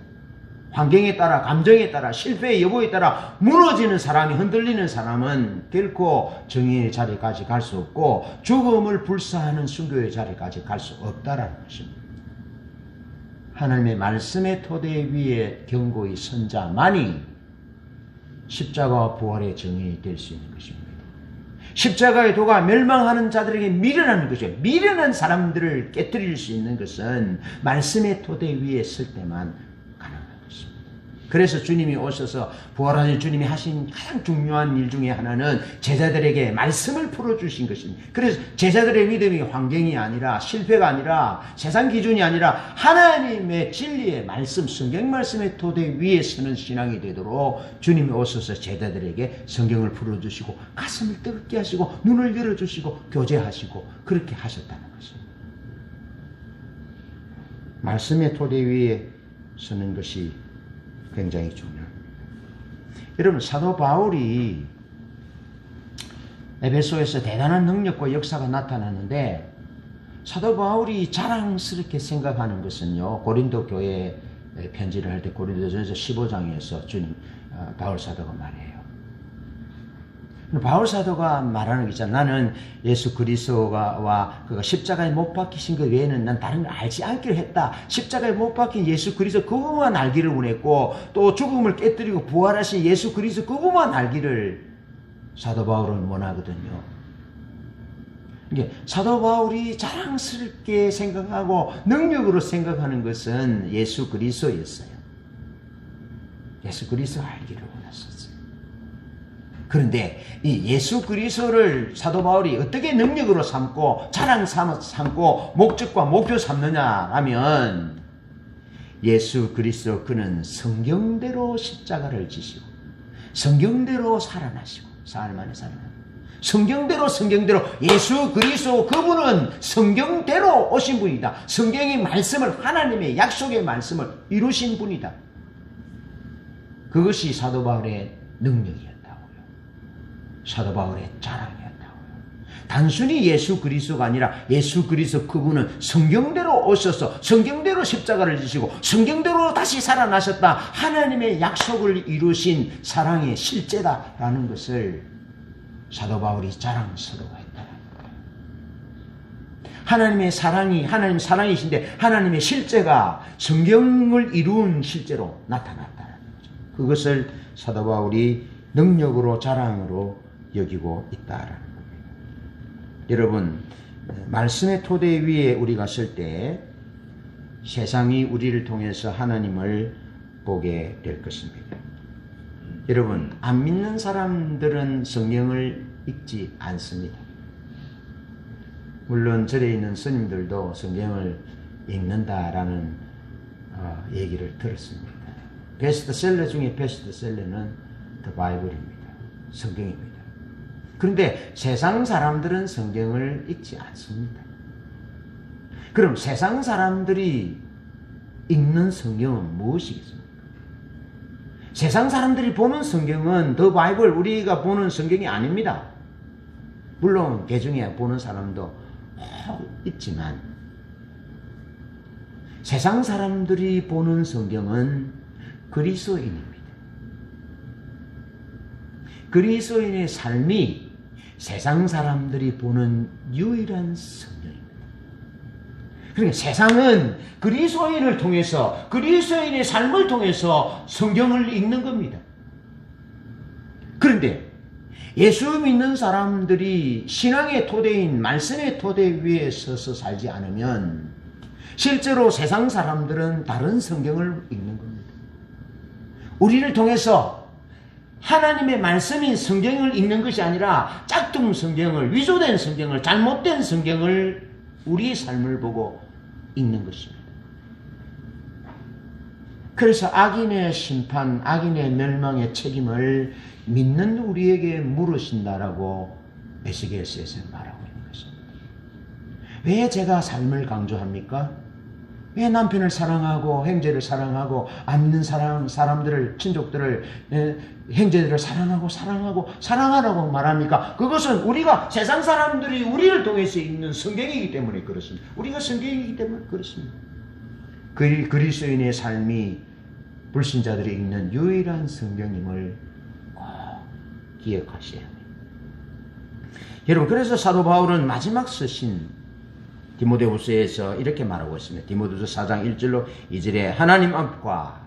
환경에 따라, 감정에 따라, 실패의 여부에 따라 무너지는 사람이, 흔들리는 사람은 결코 정의의 자리까지 갈 수 없고 죽음을 불사하는 순교의 자리까지 갈 수 없다라는 것입니다. 하나님의 말씀의 토대 위에 견고히 선 자만이 십자가와 부활의 증인이 될 수 있는 것입니다. 십자가의 도가 멸망하는 자들에게 미련하는 것이에요. 미련한 사람들을 깨뜨릴 수 있는 것은 말씀의 토대 위에 설 때만 가능한 것입니다. 그래서 주님이 오셔서 부활하신 주님이 하신 가장 중요한 일 중에 하나는 제자들에게 말씀을 풀어주신 것입니다. 그래서 제자들의 믿음이 환경이 아니라, 실패가 아니라, 세상 기준이 아니라 하나님의 진리의 말씀, 성경 말씀의 토대 위에 서는 신앙이 되도록 주님이 오셔서 제자들에게 성경을 풀어주시고 가슴을 뜨겁게 하시고 눈을 열어주시고 교제하시고 그렇게 하셨다는 것입니다. 말씀의 토대 위에 서는 것이 굉장히 중요합니다. 여러분, 사도 바울이 에베소에서 대단한 능력과 역사가 나타났는데, 사도 바울이 자랑스럽게 생각하는 것은요, 고린도 교회에 편지를 할 때 고린도전서 15장에서 바울 사도가 말해요. 바울 사도가 말하는 게 있잖아. 나는 예수 그리스도와 그가 십자가에 못 박히신 것 외에는 난 다른 걸 알지 않기를 했다. 십자가에 못 박힌 예수 그리스도 그분만 알기를 원했고, 또 죽음을 깨뜨리고 부활하신 예수 그리스도 그분만 알기를 사도 바울은 원하거든요. 이게 사도 바울이 자랑스럽게 생각하고 능력으로 생각하는 것은 예수 그리스도였어요. 예수 그리스도 알기를 원했었어요. 그런데 이 예수 그리스도를 사도 바울이 어떻게 능력으로 삼고 자랑 삼고 목적과 목표 삼느냐라면, 예수 그리스도 그는 성경대로 십자가를 지시고 성경대로 살아나시고 사흘 만에 살아나시고 성경대로 예수 그리스도 그분은 성경대로 오신 분이다. 성경의 말씀을, 하나님의 약속의 말씀을 이루신 분이다. 그것이 사도 바울의 능력이었다고요. 사도 바울의 자랑이었다고요. 단순히 예수 그리스도가 아니라 예수 그리스도 그분은 성경대로 오셔서 성경대로 십자가를 지시고 성경대로 다시 살아나셨다. 하나님의 약속을 이루신 사랑의 실제다라는 것을 사도 바울이 자랑스러워했다는 거예요. 하나님의 사랑이 하나님 사랑이신데 하나님의 실제가 성경을 이룬 실제로 나타났다는 거죠. 그것을 사도 바울이 능력으로 자랑으로 여기고 있다라는 겁니다. 여러분, 말씀의 토대 위에 우리가 설 때 세상이 우리를 통해서 하나님을 보게 될 것입니다. 여러분, 안 믿는 사람들은 성경을 읽지 않습니다. 물론 절에 있는 스님들도 성경을 읽는다라는 얘기를 들었습니다. 베스트셀러 중에 베스트셀러는 더 바이블입니다. 성경입니다. 그런데 세상 사람들은 성경을 읽지 않습니다. 그럼 세상 사람들이 읽는 성경은 무엇이겠습니까? 세상 사람들이 보는 성경은 더 바이블, 우리가 보는 성경이 아닙니다. 물론 개중에 보는 사람도 있지만 세상 사람들이 보는 성경은 그리스도인입니다. 그리스도인의 삶이 세상 사람들이 보는 유일한 성경입니다. 그러니까 세상은 그리스도인을 통해서, 그리스도인의 삶을 통해서 성경을 읽는 겁니다. 그런데 예수 믿는 사람들이 신앙의 토대인 말씀의 토대 위에 서서 살지 않으면 실제로 세상 사람들은 다른 성경을 읽는 겁니다. 우리를 통해서 하나님의 말씀인 성경을 읽는 것이 아니라 짝퉁 성경을, 위조된 성경을, 잘못된 성경을 우리의 삶을 보고 읽는 것입니다. 그래서 악인의 심판, 악인의 멸망의 책임을 믿는 우리에게 물으신다라고 에스겔서에서 말하고 있는 것입니다. 왜 제가 삶을 강조합니까? 왜 남편을 사랑하고 형제를 사랑하고 안 믿는 사람들을, 친족들을, 형제들을 사랑하라고 말합니까? 그것은 우리가 세상 사람들이 우리를 통해서 읽는 성경이기 때문에 그렇습니다. 우리가 성경이기 때문에 그렇습니다. 그리스도인의 삶이 불신자들이 읽는 유일한 성경임을 꼭 기억하셔야 합니다. 여러분, 그래서 사도 바울은 마지막 서신 디모데후서에서 이렇게 말하고 있습니다. 디모데후서 4장 1절로 2절에 하나님 앞과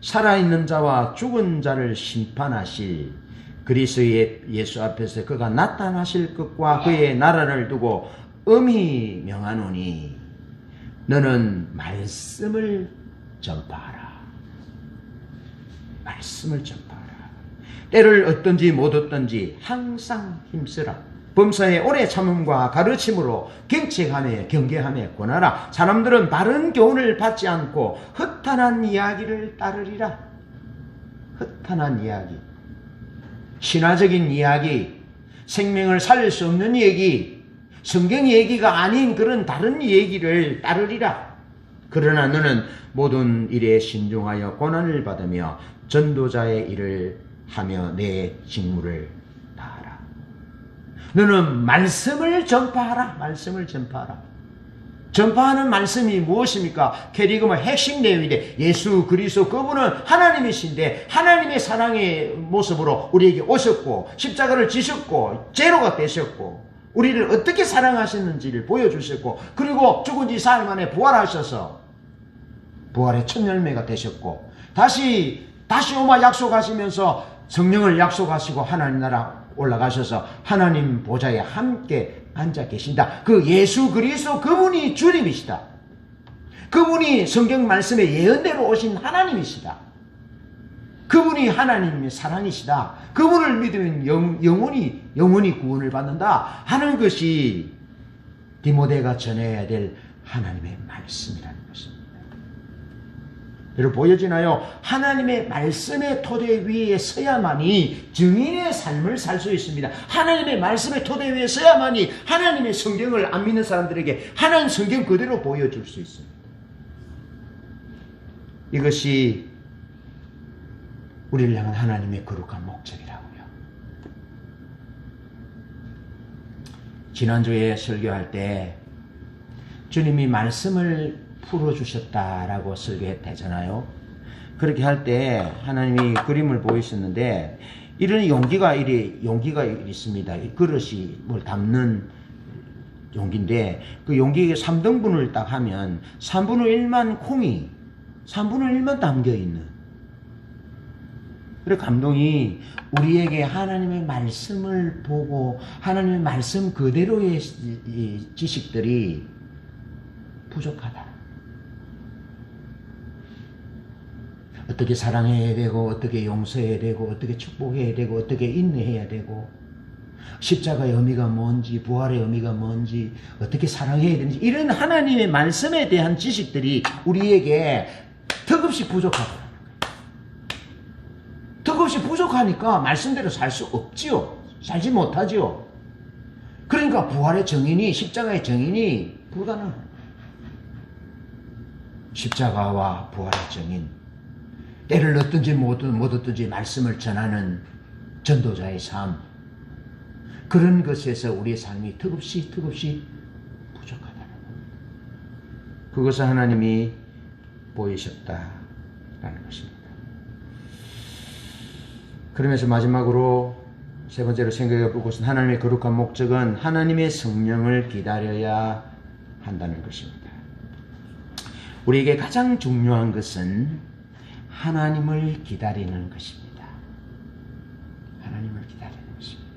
살아있는 자와 죽은 자를 심판하실 그리스도의 예수 앞에서 그가 나타나실 것과 그의 나라를 두고 엄히 명하노니 너는 말씀을 전파하라. 말씀을 전파하라. 때를 얻든지 못 얻든지 항상 힘쓰라. 범사에 오래 참음과 가르침으로 경책하며 경계하며 권하라. 사람들은 바른 교훈을 받지 않고 허탄한 이야기를 따르리라. 허탄한 이야기, 신화적인 이야기, 생명을 살릴 수 없는 얘기, 성경 얘기가 아닌 그런 다른 얘기를 따르리라. 그러나 너는 모든 일에 신중하여 고난을 받으며 전도자의 일을 하며 내 직무를 다하라. 너는 말씀을 전파하라. 말씀을 전파하라. 전파하는 말씀이 무엇입니까? 캐리그마 핵심 내용인데 예수 그리스도 그분은 하나님이신데 하나님의 사랑의 모습으로 우리에게 오셨고 십자가를 지셨고 제로가 되셨고 우리를 어떻게 사랑하셨는지를 보여주셨고 그리고 죽은 지 사흘 만에 부활하셔서 부활의 첫 열매가 되셨고 다시 오마 약속하시면서 성령을 약속하시고 하나님 나라 올라가셔서 하나님 보좌에 함께 앉아 계신다. 그 예수 그리스도 그분이 주님이시다. 그분이 성경 말씀의 예언대로 오신 하나님이시다. 그분이 하나님의 사랑이시다. 그분을 믿으면 영원히 구원을 받는다 하는 것이 디모데가 전해야 될 하나님의 말씀이라는 것입니다. 여러분 보여지나요? 하나님의 말씀의 토대 위에 서야만이 증인의 삶을 살 수 있습니다. 하나님의 말씀의 토대 위에 서야만이 하나님의 성경을 안 믿는 사람들에게 하나님 성경 그대로 보여줄 수 있습니다. 이것이 우리를 향한 하나님의 거룩한 목적이라고요. 지난주에 설교할 때 주님이 말씀을 풀어주셨다라고 설교했잖아요. 그렇게 할 때 하나님이 그림을 보이셨는데 이런 용기가 있습니다. 그릇이 뭘 담는 용기인데 그 용기에 3등분을 딱 하면 3분의 1만 콩이 3분의 1만 담겨있는 그래 감동이 우리에게 하나님의 말씀을 보고 하나님의 말씀 그대로의 지식들이 부족하다. 어떻게 사랑해야 되고, 어떻게 용서해야 되고, 어떻게 축복해야 되고, 어떻게 인내해야 되고, 십자가의 의미가 뭔지, 부활의 의미가 뭔지, 어떻게 사랑해야 되는지, 이런 하나님의 말씀에 대한 지식들이 우리에게 턱없이 부족하더라고요. 턱없이 부족하니까 말씀대로 살 수 없지요. 살지 못하지요. 그러니까 부활의 정인이, 십자가의 정인이 불가능합니다. 십자가와 부활의 정인, 때를 얻든지 못 얻든지 말씀을 전하는 전도자의 삶, 그런 것에서 우리의 삶이 턱없이 부족하다는 겁니다. 그것을 하나님이 보이셨다라는 것입니다. 그러면서 마지막으로 세 번째로 생각해 볼 것은 하나님의 거룩한 목적은 하나님의 성령을 기다려야 한다는 것입니다. 우리에게 가장 중요한 것은 하나님을 기다리는 것입니다. 하나님을 기다리는 것입니다.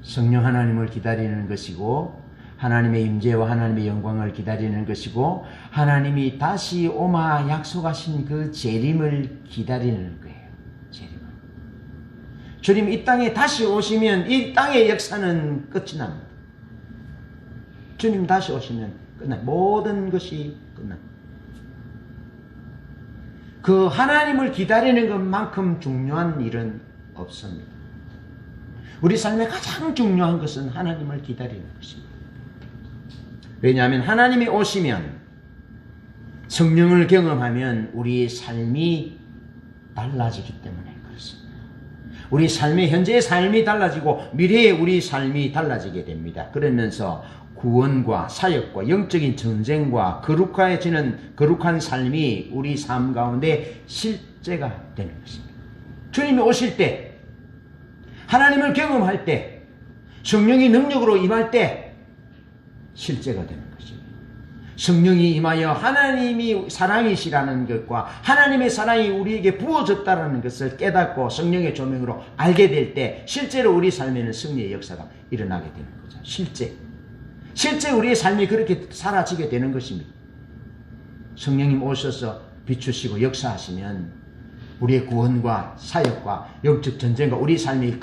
성령 하나님을 기다리는 것이고, 하나님의 임재와 하나님의 영광을 기다리는 것이고, 하나님이 다시 오마 약속하신 그 재림을 기다리는 거예요. 재림을. 주님 이 땅에 다시 오시면 이 땅의 역사는 끝이 납니다. 주님 다시 오시면 끝납니다. 모든 것이 끝납니다. 그 하나님을 기다리는 것만큼 중요한 일은 없습니다. 우리 삶의 가장 중요한 것은 하나님을 기다리는 것입니다. 왜냐하면 하나님이 오시면, 성령을 경험하면 우리의 삶이 달라지기 때문에 그렇습니다. 우리 삶의 현재의 삶이 달라지고 미래의 우리 삶이 달라지게 됩니다. 그러면서 구원과 사역과 영적인 전쟁과 거룩해지는 거룩한 삶이 우리 삶 가운데 실제가 되는 것입니다. 주님이 오실 때, 하나님을 경험할 때, 성령이 능력으로 임할 때 실제가 되는 것입니다. 성령이 임하여 하나님이 사랑이시라는 것과 하나님의 사랑이 우리에게 부어졌다는 것을 깨닫고 성령의 조명으로 알게 될 때 실제로 우리 삶에는 승리의 역사가 일어나게 되는 거죠. 실제 우리의 삶이 그렇게 사라지게 되는 것입니다. 성령님 오셔서 비추시고 역사하시면 우리의 구원과 사역과 영적 전쟁과 우리 삶이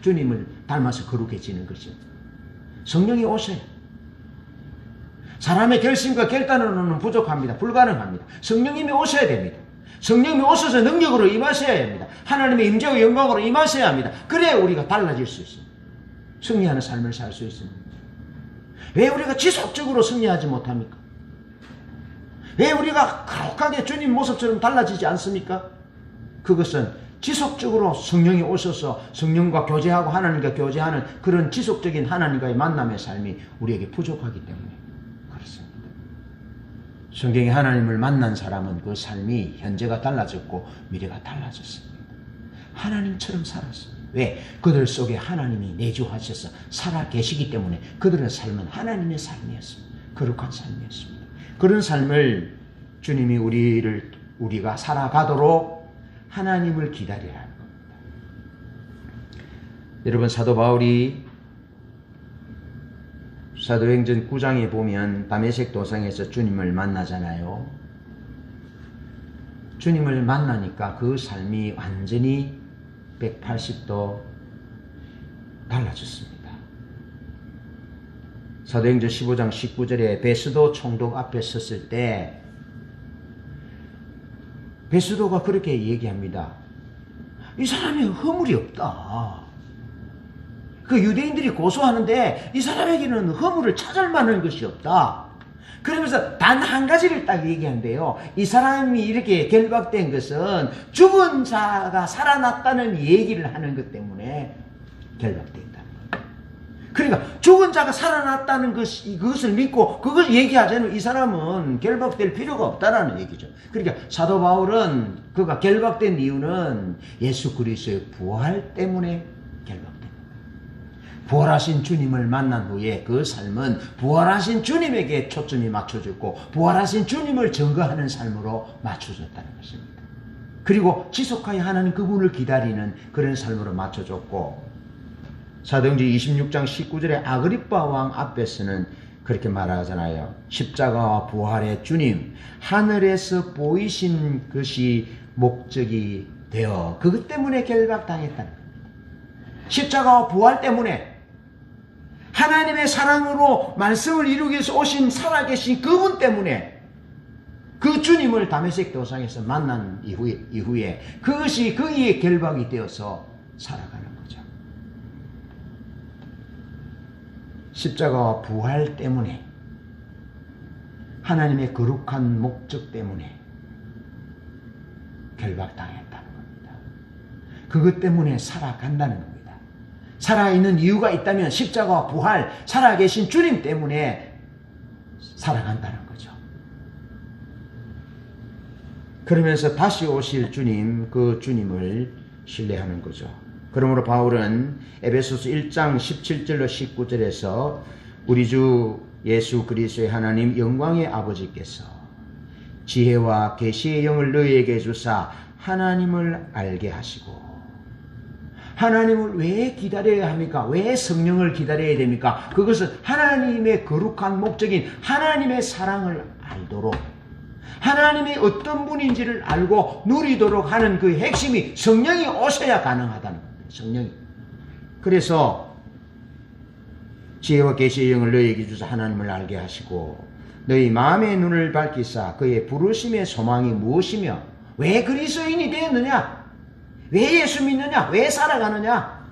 주님을 닮아서 거룩해지는 것입니다. 성령이 오셔야. 사람의 결심과 결단으로는 부족합니다. 불가능합니다. 성령님이 오셔야 됩니다. 성령님이 오셔서 능력으로 임하셔야 합니다. 하나님의 임재와 영광으로 임하셔야 합니다. 그래야 우리가 달라질 수 있습니다. 승리하는 삶을 살 수 있습니다. 왜 우리가 지속적으로 승리하지 못합니까? 왜 우리가 거룩하게 주님 모습처럼 달라지지 않습니까? 그것은 지속적으로 성령이 오셔서 성령과 교제하고 하나님과 교제하는 그런 지속적인 하나님과의 만남의 삶이 우리에게 부족하기 때문에 그렇습니다. 성경에 하나님을 만난 사람은 그 삶이 현재가 달라졌고 미래가 달라졌습니다. 하나님처럼 살았습니다. 왜? 그들 속에 하나님이 내주하셔서 살아 계시기 때문에 그들의 삶은 하나님의 삶이었습니다. 거룩한 삶이었습니다. 그런 삶을 주님이 우리가 살아가도록 하나님을 기다려야 하는 겁니다. 여러분, 사도 바울이 사도행전 9장에 보면 다메섹 도상에서 주님을 만나잖아요. 주님을 만나니까 그 삶이 완전히 180도 달라졌습니다. 사도행전 15장 19절에 베스도 총독 앞에 섰을 때 베스도가 그렇게 얘기합니다. 이 사람이 허물이 없다. 그 유대인들이 고소하는데 이 사람에게는 허물을 찾을 만한 것이 없다. 그러면서 단 한 가지를 딱 얘기한대요. 이 사람이 이렇게 결박된 것은 죽은 자가 살아났다는 얘기를 하는 것 때문에 결박된다. 그러니까 죽은 자가 살아났다는 그것을 믿고 그걸 얘기하자면 이 사람은 결박될 필요가 없다라는 얘기죠. 그러니까 사도 바울은 그가 결박된 이유는 예수 그리스도의 부활 때문에 결박됩니다. 부활하신 주님을 만난 후에 그 삶은 부활하신 주님에게 초점이 맞춰졌고 부활하신 주님을 증거하는 삶으로 맞춰졌다는 것입니다. 그리고 지속하여 하나님 그분을 기다리는 그런 삶으로 맞춰졌고, 사도행전 26장 19절에 아그리빠 왕 앞에서는 그렇게 말하잖아요. 십자가와 부활의 주님, 하늘에서 보이신 것이 목적이 되어 그것 때문에 결박당했다는 겁니다. 십자가와 부활 때문에 하나님의 사랑으로 말씀을 이루기 위해서 오신 살아계신 그분 때문에 그 주님을 다메섹 도상에서 만난 이후에 그것이 그의 결박이 되어서 살아가는 거죠. 십자가와 부활 때문에 하나님의 거룩한 목적 때문에 결박당했다는 겁니다. 그것 때문에 살아간다는 겁니다. 살아있는 이유가 있다면 십자가와 부활, 살아계신 주님 때문에 살아간다는 거죠. 그러면서 다시 오실 주님, 그 주님을 신뢰하는 거죠. 그러므로 바울은 에베소서 1장 17절로 19절에서 우리 주 예수 그리스도의 하나님 영광의 아버지께서 지혜와 계시의 영을 너희에게 주사 하나님을 알게 하시고, 하나님을 왜 기다려야 합니까? 왜 성령을 기다려야 됩니까? 그것은 하나님의 거룩한 목적인 하나님의 사랑을 알도록, 하나님이 어떤 분인지를 알고 누리도록 하는 그 핵심이 성령이 오셔야 가능하다는 겁니다. 성령이. 그래서 지혜와 계시의 영을 너희에게 주사 하나님을 알게 하시고 너희 마음의 눈을 밝히사 그의 부르심의 소망이 무엇이며 왜 그리스도인이 되었느냐, 왜 예수 믿느냐, 왜 살아가느냐,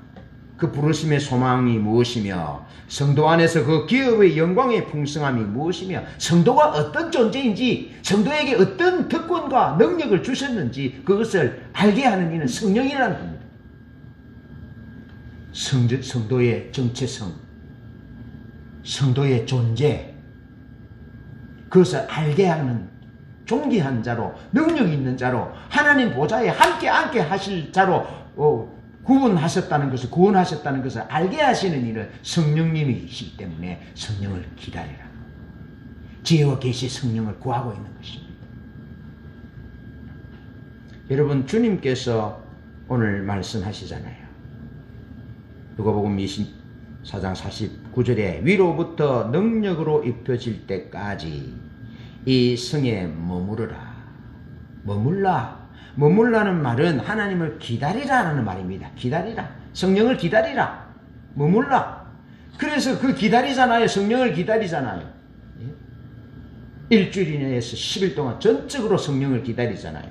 그 부르심의 소망이 무엇이며 성도 안에서 그 기업의 영광의 풍성함이 무엇이며 성도가 어떤 존재인지, 성도에게 어떤 특권과 능력을 주셨는지 그것을 알게 하는 이는 성령이라는 겁니다. 성도의 정체성, 성도의 존재, 그것을 알게 하는 존귀한 자로, 능력 있는 자로, 하나님 보좌에 함께 앉게 하실 자로 구원하셨다는 것을 알게 하시는 이는 성령님이시기 때문에 성령을 기다리라. 지혜와 계시 성령을 구하고 있는 것입니다. 여러분, 주님께서 오늘 말씀하시잖아요. 누가복음 24장 49절에 위로부터 능력으로 입혀질 때까지 이 성에 머무르라. 머물라는 말은 하나님을 기다리라라는 말입니다. 기다리라. 성령을 기다리라. 머물라. 그래서 그 기다리잖아요. 성령을 기다리잖아요. 일주일 이내에서 10일 동안 전적으로 성령을 기다리잖아요.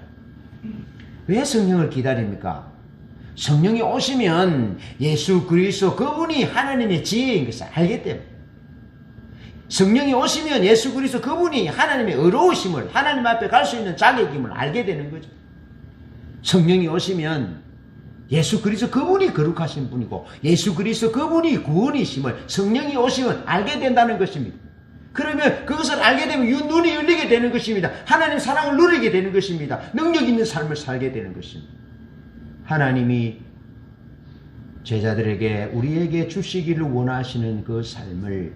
왜 성령을 기다립니까? 성령이 오시면 예수 그리스도 그분이 하나님의 지혜인 것을 알기 때문에, 성령이 오시면 예수 그리스도 그분이 하나님의 의로우심을, 하나님 앞에 갈 수 있는 자격임을 알게 되는 거죠. 성령이 오시면 예수 그리스도 그분이 거룩하신 분이고 예수 그리스도 그분이 구원이심을 성령이 오시면 알게 된다는 것입니다. 그러면 그것을 알게 되면 눈이 열리게 되는 것입니다. 하나님 사랑을 누리게 되는 것입니다. 능력 있는 삶을 살게 되는 것입니다. 하나님이 제자들에게, 우리에게 주시기를 원하시는 그 삶을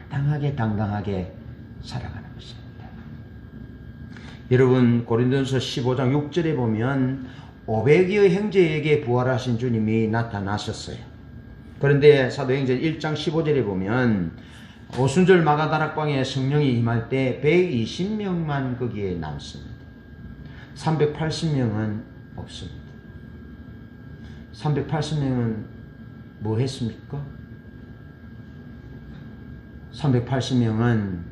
당당하게 살아가는 것입니다. 여러분, 고린도전서 15장 6절에 보면 500여 형제에게 부활하신 주님이 나타나셨어요. 그런데 사도행전 1장 15절에 보면 오순절 마가다락방에 성령이 임할 때 120명만 거기에 남습니다. 380명은 없습니다. 380명은 뭐 했습니까? 380명은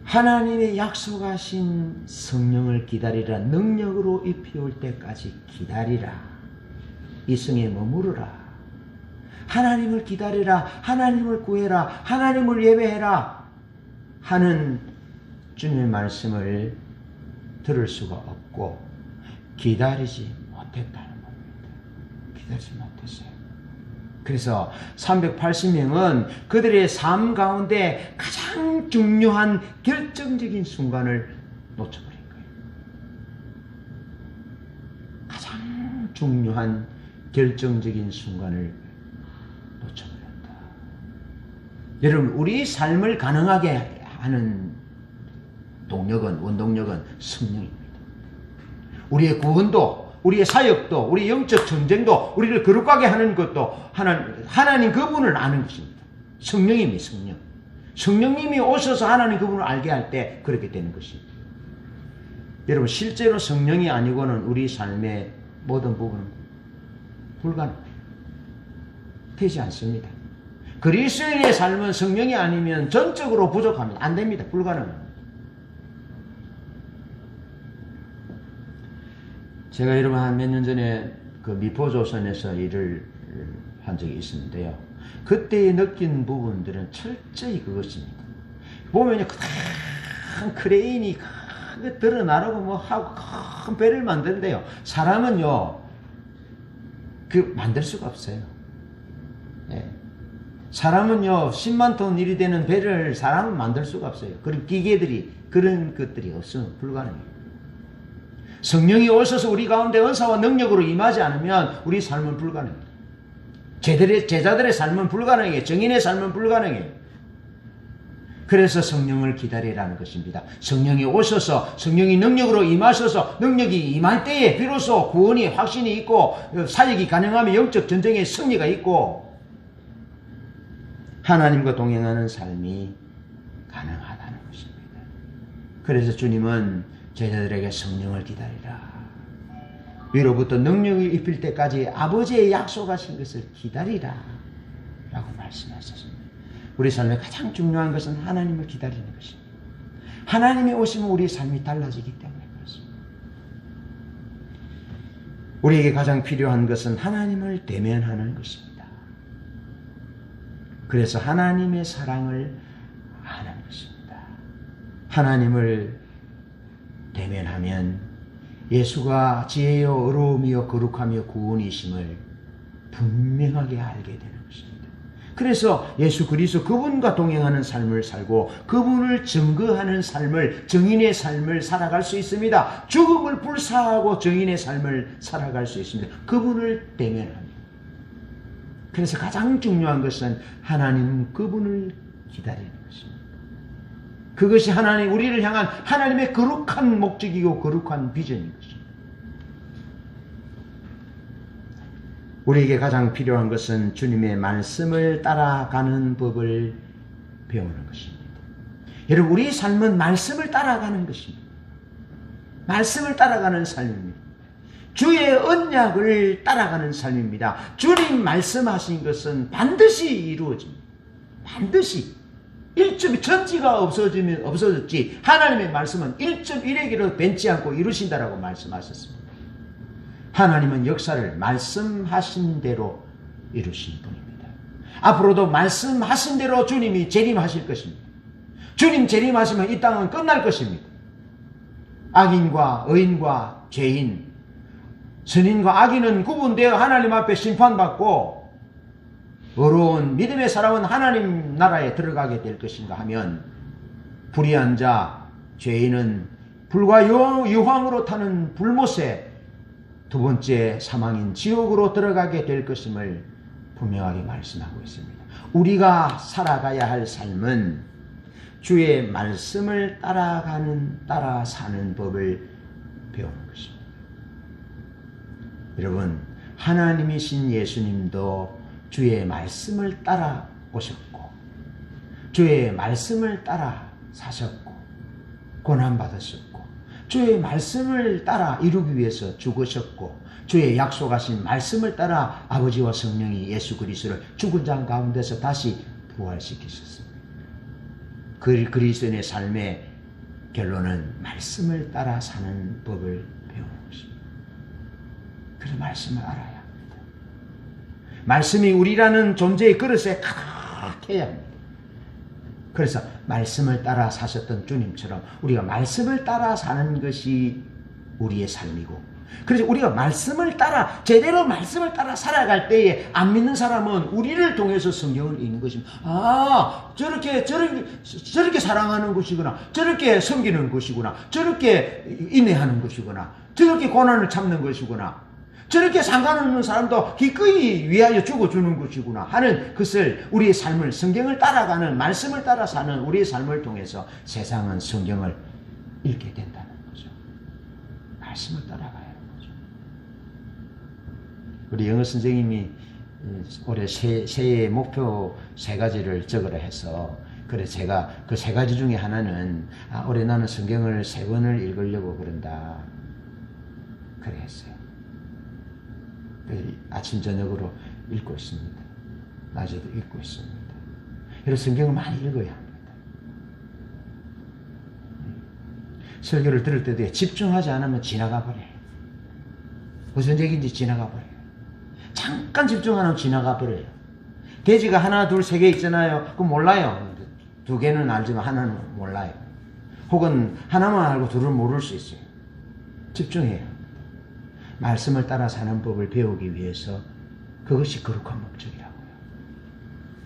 하나님의 약속하신 성령을 기다리라. 능력으로 입혀올 때까지 기다리라. 이 성에 머무르라. 하나님을 기다리라. 하나님을 구해라. 하나님을 예배해라 하는 주님의 말씀을 들을 수가 없고 기다리지 못했다는 겁니다. 기다리지 못했어요. 그래서 380명은 그들의 삶 가운데 가장 중요한 결정적인 순간을 놓쳐버린 거예요. 가장 중요한 결정적인 순간을 놓쳐버렸다. 여러분, 우리 삶을 가능하게 하는 원동력은 성령입니다. 우리의 구원도, 우리의 사역도, 우리의 영적 전쟁도, 우리를 거룩하게 하는 것도 하나님 그분을 아는 것입니다. 성령입니다. 성령님이 오셔서 하나님 그분을 알게 할 때 그렇게 되는 것입니다. 여러분 실제로 성령이 아니고는 우리 삶의 모든 부분은 불가능되지 않습니다. 그리스도인의 삶은 성령이 아니면 전적으로 부족합니다. 안 됩니다. 불가능합니다. 제가 여러분 한 몇 년 전에 그 미포조선에서 일을 한 적이 있었는데요. 그때 느낀 부분들은 철저히 그것입니다. 보면요, 큰 크레인이 크게 드러나르고 뭐 하고 큰 배를 만드는데요. 사람은요, 만들 수가 없어요. 예. 사람은요, 10만 톤 일이 되는 배를 사람은 만들 수가 없어요. 그런 기계들이, 그런 것들이 없으면 불가능해요. 성령이 오셔서 우리 가운데 은사와 능력으로 임하지 않으면 우리 삶은 불가능해요. 제자들의 삶은 불가능해요. 정인의 삶은 불가능해요. 그래서 성령을 기다리라는 것입니다. 성령이 오셔서 성령이 능력으로 임하셔서 능력이 임할 때에 비로소 구원이 확신이 있고 사역이 가능하며 영적 전쟁의 승리가 있고 하나님과 동행하는 삶이 가능하다는 것입니다. 그래서 주님은 제자들에게 성령을 기다리라. 위로부터 능력이 입힐 때까지 아버지의 약속하신 것을 기다리라 라고 말씀하셨습니다. 우리 삶의 가장 중요한 것은 하나님을 기다리는 것입니다. 하나님이 오시면 우리의 삶이 달라지기 때문에 그렇습니다. 우리에게 가장 필요한 것은 하나님을 대면하는 것입니다. 그래서 하나님의 사랑을 아는 것입니다. 하나님을 대면하면 예수가 지혜요 의로움이요 거룩하며 구원이심을 분명하게 알게 되는 것입니다. 그래서 예수 그리스도 그분과 동행하는 삶을 살고 그분을 증거하는 삶을, 정인의 삶을 살아갈 수 있습니다. 죽음을 불사하고 정인의 삶을 살아갈 수 있습니다. 그분을 대면합니다. 그래서 가장 중요한 것은 하나님 그분을 기다리는 것입니다. 그것이 우리를 향한 하나님의 거룩한 목적이고 거룩한 비전인 것입니다. 우리에게 가장 필요한 것은 주님의 말씀을 따라가는 법을 배우는 것입니다. 여러분, 우리의 삶은 말씀을 따라가는 것입니다. 말씀을 따라가는 삶입니다. 주의 언약을 따라가는 삶입니다. 주님 말씀하신 것은 반드시 이루어집니다. 반드시. 1점 천지가 없어졌지 하나님의 말씀은 1.1회기로 변치 않고 이루신다라고 말씀하셨습니다. 하나님은 역사를 말씀하신 대로 이루신 분입니다. 앞으로도 말씀하신 대로 주님이 재림하실 것입니다. 주님 재림하시면 이 땅은 끝날 것입니다. 악인과 의인과 죄인, 선인과 악인은 구분되어 하나님 앞에 심판받고 어려운 믿음의 사람은 하나님 나라에 들어가게 될 것인가 하면 불의한 자, 죄인은 불과 유황으로 타는 불못에 두 번째 사망인 지옥으로 들어가게 될 것임을 분명하게 말씀하고 있습니다. 우리가 살아가야 할 삶은 주의 말씀을 따라 사는 법을 배우는 것입니다. 여러분, 하나님이신 예수님도 주의 말씀을 따라 오셨고 주의 말씀을 따라 사셨고 고난받으셨고 주의 말씀을 따라 이루기 위해서 죽으셨고 주의 약속하신 말씀을 따라 아버지와 성령이 예수 그리스도를 죽은 자 가운데서 다시 부활시키셨습니다. 그리스도인의 삶의 결론은 말씀을 따라 사는 법을 배우는 것입니다. 그래서 말씀을 알아야 합니다. 말씀이 우리라는 존재의 그릇에 가득해야 합니다. 그래서 말씀을 따라 사셨던 주님처럼 우리가 말씀을 따라 사는 것이 우리의 삶이고, 그래서 우리가 말씀을 따라 제대로 말씀을 따라 살아갈 때에 안 믿는 사람은 우리를 통해서 성경을 읽는 것입니다. 아, 저렇게 사랑하는 것이구나, 저렇게 섬기는 것이구나, 저렇게 인내하는 것이구나, 저렇게 고난을 참는 것이구나, 저렇게 상관없는 사람도 기꺼이 위하여 죽어주는 것이구나 하는 것을 우리의 삶을, 성경을 따라가는, 말씀을 따라 사는 우리의 삶을 통해서 세상은 성경을 읽게 된다는 거죠. 말씀을 따라가야 하는 거죠. 우리 영어 선생님이 올해 새해 목표 3가지를 적으라 해서 그래 제가 그 세 가지 중에 하나는 올해 나는 성경을 3번을 읽으려고 그런다. 그래 했어요. 아침 저녁으로 읽고 있습니다. 낮에도 읽고 있습니다. 그래서 성경을 많이 읽어야 합니다. 설교를 들을 때도 집중하지 않으면 지나가 버려요. 무슨 얘기인지 지나가 버려요. 잠깐 집중 안 하면 지나가 버려요. 돼지가 하나, 둘, 3개 있잖아요. 그거 몰라요. 2개는 알지만 하나는 몰라요. 혹은 하나만 알고 둘은 모를 수 있어요. 집중해요. 말씀을 따라 사는 법을 배우기 위해서 그것이 거룩한 목적이라고요.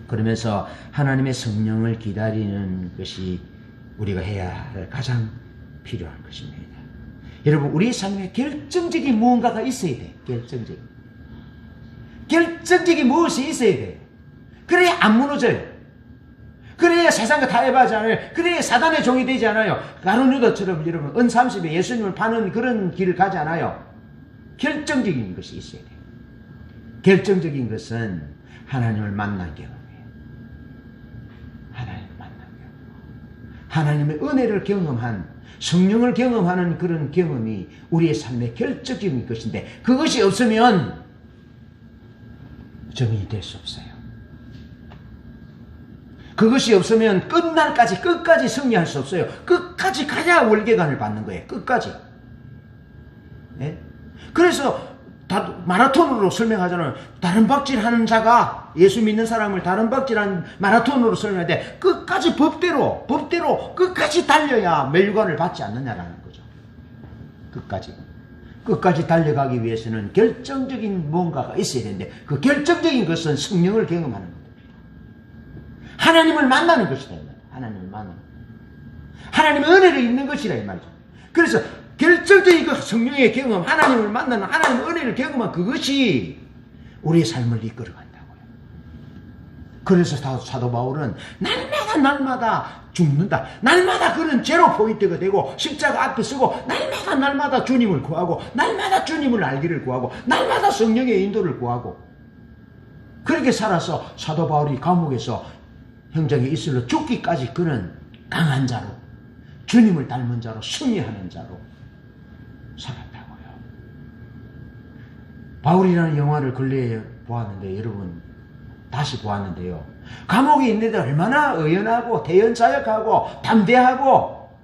그러면서 하나님의 성령을 기다리는 것이 우리가 해야 할 가장 필요한 것입니다. 여러분, 우리 삶에 결정적인 무언가가 있어야 돼. 결정적인 무엇이 있어야 돼. 그래야 안 무너져요. 그래야 세상과 타협하지 않아요. 그래야 사단의 종이 되지 않아요. 가룟 유다처럼 여러분 은30에 예수님을 파는 그런 길을 가지 않아요. 결정적인 것이 있어야 돼요. 결정적인 것은 하나님을 만난 경험이에요. 하나님을 만난 경험. 하나님의 은혜를 경험한, 성령을 경험하는 그런 경험이 우리의 삶의 결정적인 것인데, 그것이 없으면 정인이 될 수 없어요. 그것이 없으면 끝까지 승리할 수 없어요. 끝까지 가야 월계관을 받는 거예요. 끝까지. 네? 그래서 마라톤으로 설명하잖아요. 다른 박질하는 자가, 예수 믿는 사람을 다른 박질하는 마라톤으로 설명하는데 끝까지 법대로 끝까지 달려야 멸관을 받지 않느냐라는 거죠. 끝까지 달려가기 위해서는 결정적인 뭔가가 있어야 되는데, 그 결정적인 것은 성령을 경험하는 겁니다. 하나님을 만나는 것이다. 하나님을 만나는. 하나님의 은혜를 입는 것이라 이 말이죠. 그래서 결정적인 그 성령의 경험, 하나님을 만나는, 하나님의 은혜를 경험한 그것이 우리의 삶을 이끌어간다고요. 그래서 사도 바울은 날마다 죽는다. 날마다 그런 제로 포인트가 되고 십자가 앞에 서고 날마다 주님을 구하고, 날마다 주님을 알기를 구하고, 날마다 성령의 인도를 구하고, 그렇게 살아서 사도 바울이 감옥에서 형장에 있을러 죽기까지 그는 강한 자로, 주님을 닮은 자로, 승리하는 자로 살았다고요. 바울이라는 영화를 근래에 보았는데, 여러분 다시 보았는데요, 감옥에 있는데 얼마나 의연하고 대연사역하고 담대하고,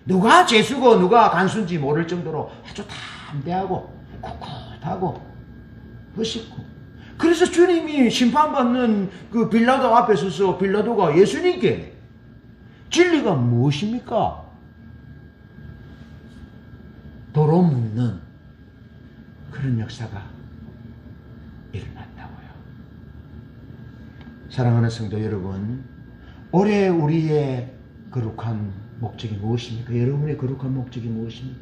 누가 죄수고 누가 간수인지 모를 정도로 아주 담대하고 꿋꿋하고 멋있고, 그래서 주님이 심판받는 그 빌라도 앞에 서서 빌라도가 예수님께 진리가 무엇입니까? 도로 묻는 그런 역사가 일어났다고요. 사랑하는 성도 여러분, 올해 우리의 거룩한 목적이 무엇입니까? 여러분의 거룩한 목적이 무엇입니까?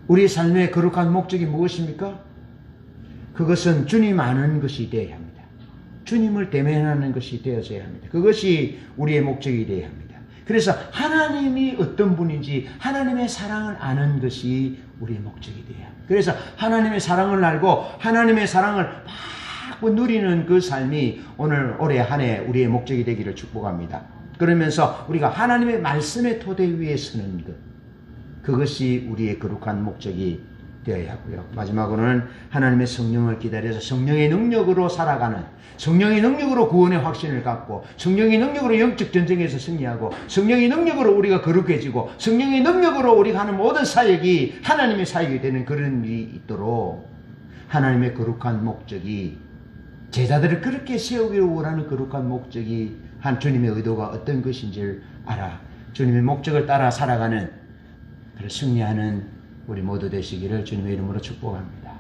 우리의 삶의 거룩한 목적이 무엇입니까? 그것은 주님 아는 것이 되어야 합니다. 주님을 대면하는 것이 되어져야 합니다. 그것이 우리의 목적이 되어야 합니다. 그래서 하나님이 어떤 분인지, 하나님의 사랑을 아는 것이 우리의 목적이 되어야 합니다. 그래서 하나님의 사랑을 알고 하나님의 사랑을 막 누리는 그 삶이 올해 한 해 우리의 목적이 되기를 축복합니다. 그러면서 우리가 하나님의 말씀의 토대 위에 서는 것, 그것이 우리의 거룩한 목적이 되어야 하고요. 마지막으로는 하나님의 성령을 기다려서 성령의 능력으로 살아가는, 성령의 능력으로 구원의 확신을 갖고, 성령의 능력으로 영적 전쟁에서 승리하고, 성령의 능력으로 우리가 거룩해지고, 성령의 능력으로 우리가 하는 모든 사역이 하나님의 사역이 되는 그런 일이 있도록, 하나님의 거룩한 목적이, 제자들을 그렇게 세우기를 원하는 거룩한 목적이, 한 주님의 의도가 어떤 것인지를 알아 주님의 목적을 따라 살아가는, 그런 승리하는 우리 모두 되시기를 주님의 이름으로 축복합니다.